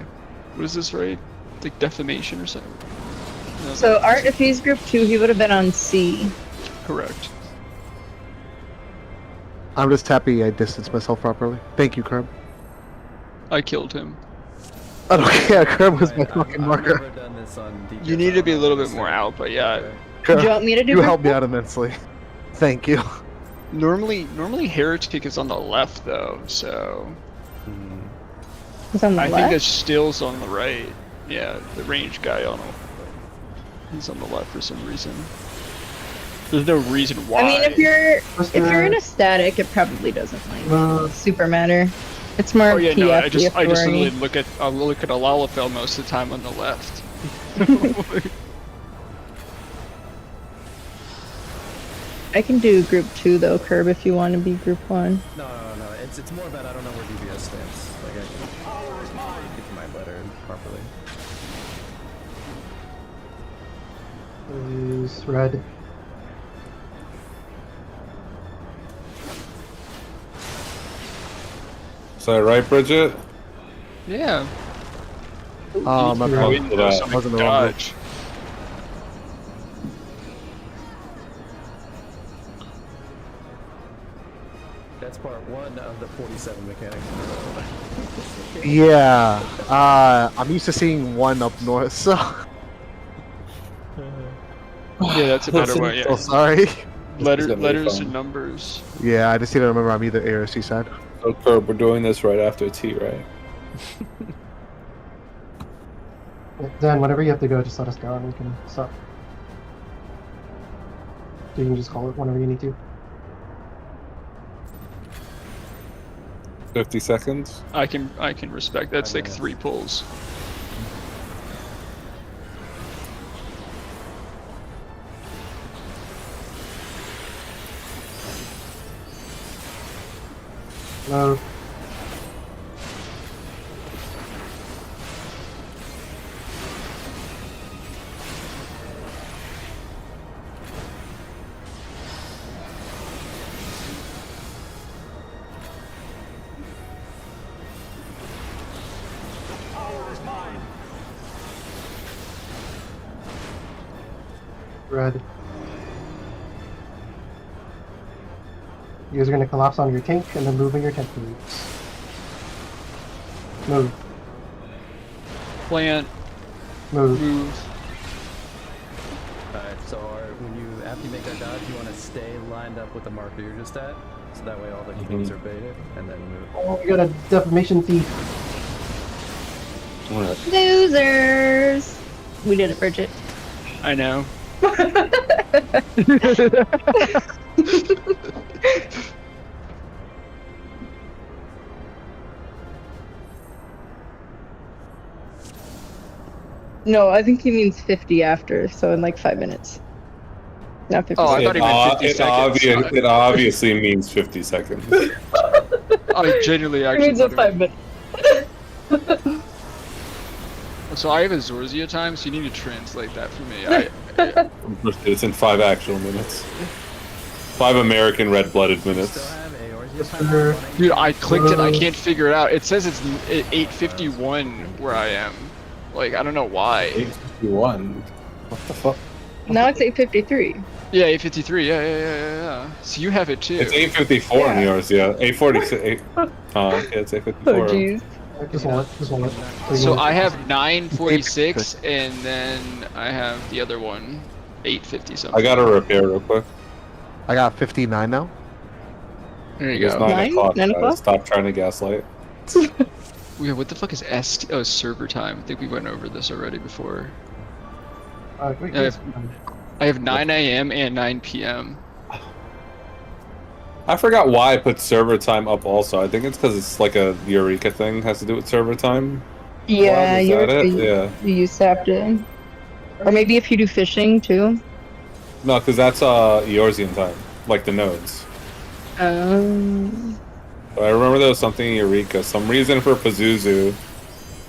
What is this, right? Like defamation or something? No, So Art, if he's group 2, he would have been on C. correct. I'm just happy I distanced myself properly. Thank you, Kerb. I killed him. I don't care. Kerb was my I've fucking marker. never done this on DPS. You need to be a little bit So- more out, but yeah. Okay. Do you Kerb, want me to do you group helped me one? out immensely. Thank you. Normally Heretic is on the left though, so It's on the I left? think that Still's on the right. Yeah, the range guy on the he's on the left for some reason. There's no reason why. I mean, if you're Twister. in a static, it probably doesn't like Move. super matter. It's more Oh yeah, PF no, I just worry. literally look at Alalafel most of the time on the left. I can do group 2 though, Curb, if you want to be group 1. No. It's more about I don't know where DBS stands. Like I can get to my letter properly. Is red. Is that right, Bridget? Yeah. Oh, my Right. fault. Did I- Wasn't the wrong group. Dodge. That's part 1 of the 47 mechanics. Yeah. I'm used to seeing 1 up north, so. Yeah, that's a better one. So Yeah. sorry. Letters fun. and numbers. Yeah, I just need to remember I'm either A or C side. So, Curb, we're doing this right after tea, right? Dan, whenever you have to go, just let us know and we can stop. So you can just call it whenever you need to. 50 seconds. I can respect. That's like 3 pulls. No. Red. You guys are gonna collapse on your tank and then move in your tank moves. Move. Plant. Move. Move. Alright, so when you after you make that dodge, you want to stay lined up with the marker you're just at, so that way all the kings are baited, and then move. Oh, we got a defamation thief. Alright. Losers! We did it, Bridget. I know. No, I think he means 50 after, so in like 5 minutes. Not 50 Oh, I seconds. thought he meant 50 seconds. It obviously means 50 seconds. I genuinely He actually. means in thought 5 minutes. So I have a Zorzia time, so you need to translate that for me. It's in 5 actual minutes. 5 American red-blooded Still minutes. have Aor's Yes, timer sir. running? Dude, I clicked it. I can't figure it out. It says it's 8:51 where I am. Like I don't know why. 851. What the fuck? Now it's 8:53. Yeah, 8:53. Yeah. So you have it too. It's 854 in yours, yeah. 846. Yeah, it's 854. Oh, jeez. Just hold it. Just hold it. So I have 9:46, and then I have the other one, 8:50 something. I gotta repair real quick. I got 59 now. There you It's go. 9 o'clock. 9 guys. o'clock? Stop trying to gaslight. Yeah, what the fuck is ST? Oh, server time. I think we went over this already before. Wait, Yeah, yes. I have 9 a.m. and 9 p.m. I forgot why I put server time up also. I think it's because it's like a Eureka thing, has to do with server time. Yeah, Is that it? Yeah. you used to have to. Or maybe if you do fishing too. No, because that's Eorzean time, like the nodes. But I remember there was something in Eureka, some reason for Pazuzu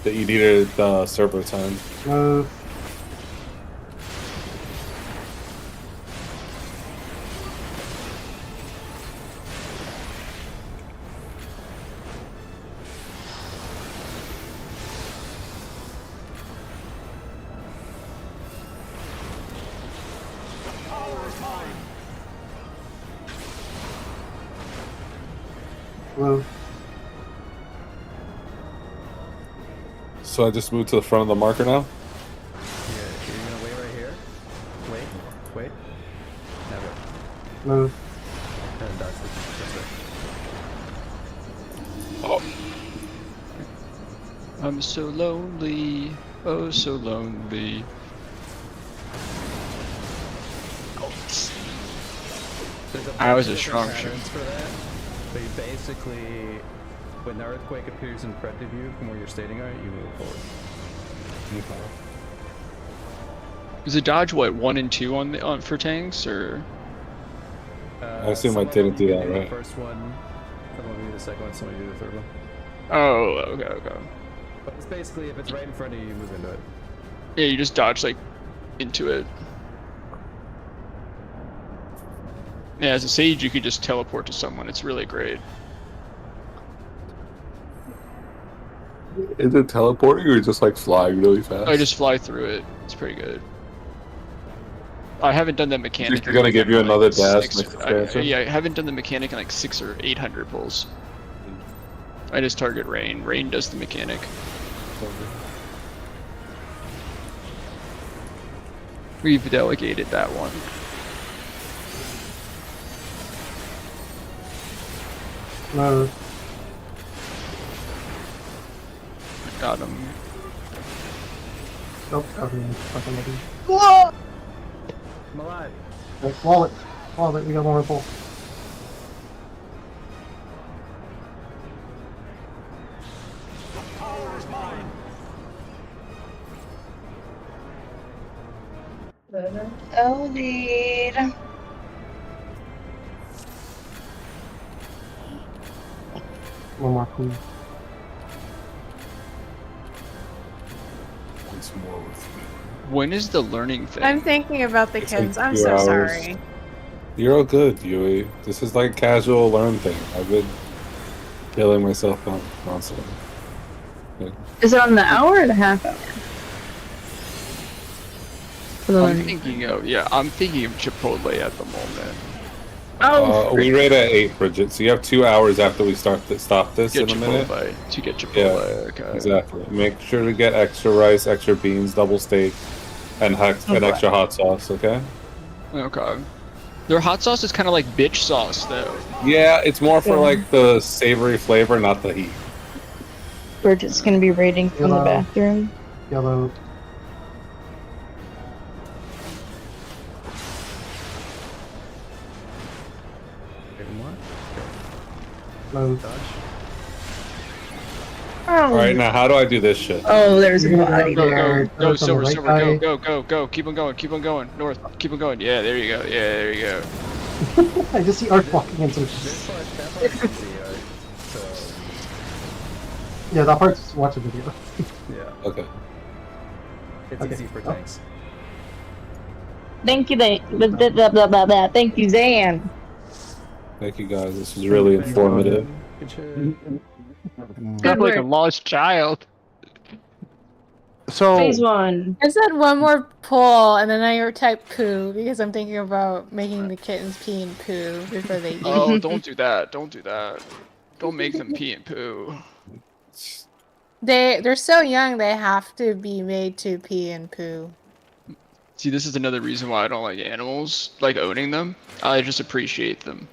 that you needed the server time. Move. Move. So I just moved to the front of the marker now? Here, you're gonna wait right here. Wait. Never. Move. And dodge this. That's it. Oh. I'm so lonely. Oh, so lonely. There's a I was bunch a of strong different patterns for that. But you basically, when the earthquake appears in front of you from where you're standing on it, you move forward. Is it dodge what 1 and 2 on for tanks or? I assume I someone didn't do that the right. first one, someone will do the second one, someone will do the third one. Oh, okay. But it's basically, if it's right in front of you, you move into it. Yeah, you just dodge like into it. Yeah, as a sage, you could just teleport to someone. It's really great. Is it teleporting or just like flying really fast? I just fly through it. It's pretty good. I haven't done that mechanic. They're gonna give you another dash next expansion? Yeah, I haven't done the mechanic in like 600 or 800 pulls. I just target Rain. Rain does the mechanic. We've delegated that one. No. Got him. Nope. Okay. Fucking ready. I'm alive. Right, wallet. Wallet. We got one more pull. Power is mine. Oh, lead. One more pull. Once more with me. When is the learning thing? I'm thinking about the It's like kids. I'm 2 so hours. sorry. You're all good, Yui. This is like casual learn thing. I've been killing myself constantly. Is it on the hour or the half hour? For the I'm learning. thinking of I'm thinking of Chipotle at the moment. Oh, We rate at 8, Bridget. So you have 2 hours after we stop this Get in a minute. Chipotle to get Chipotle. Yeah, Okay. exactly. Make sure to get extra rice, extra beans, double steak, and Okay. extra hot sauce. Okay. Okay. Their hot sauce is kind of like bitch sauce, though. Yeah, it's more for Yeah. like the savory flavor, not the heat. we're just gonna be raiding from the Hello. bathroom. Yellow. Wait, what? Low. Dodge. All right, now how do I do this shit? Oh, there's a You're body gonna there. go Go, on the silver, right silver, guy. go. Keep on going. North, keep on going. Yeah, there you go. Yeah, there you go. I just see Art walking into it. This part, that part's easy, so Yeah, that part's watch a video. yeah, Okay. it's Okay. easy for Oh. tanks. Thank you, Thank you, Zan. Thank you guys. This was really informative. Good shit. Good like a work. lost child. So Phase one. I said one more pull, and then I type poo because I'm thinking about making the kittens pee and poo before they eat. Oh, don't do that. Don't do that. Don't make them pee and poo. They're so young. They have to be made to pee and poo. See, this is another reason why I don't like animals, like owning them. I just appreciate them.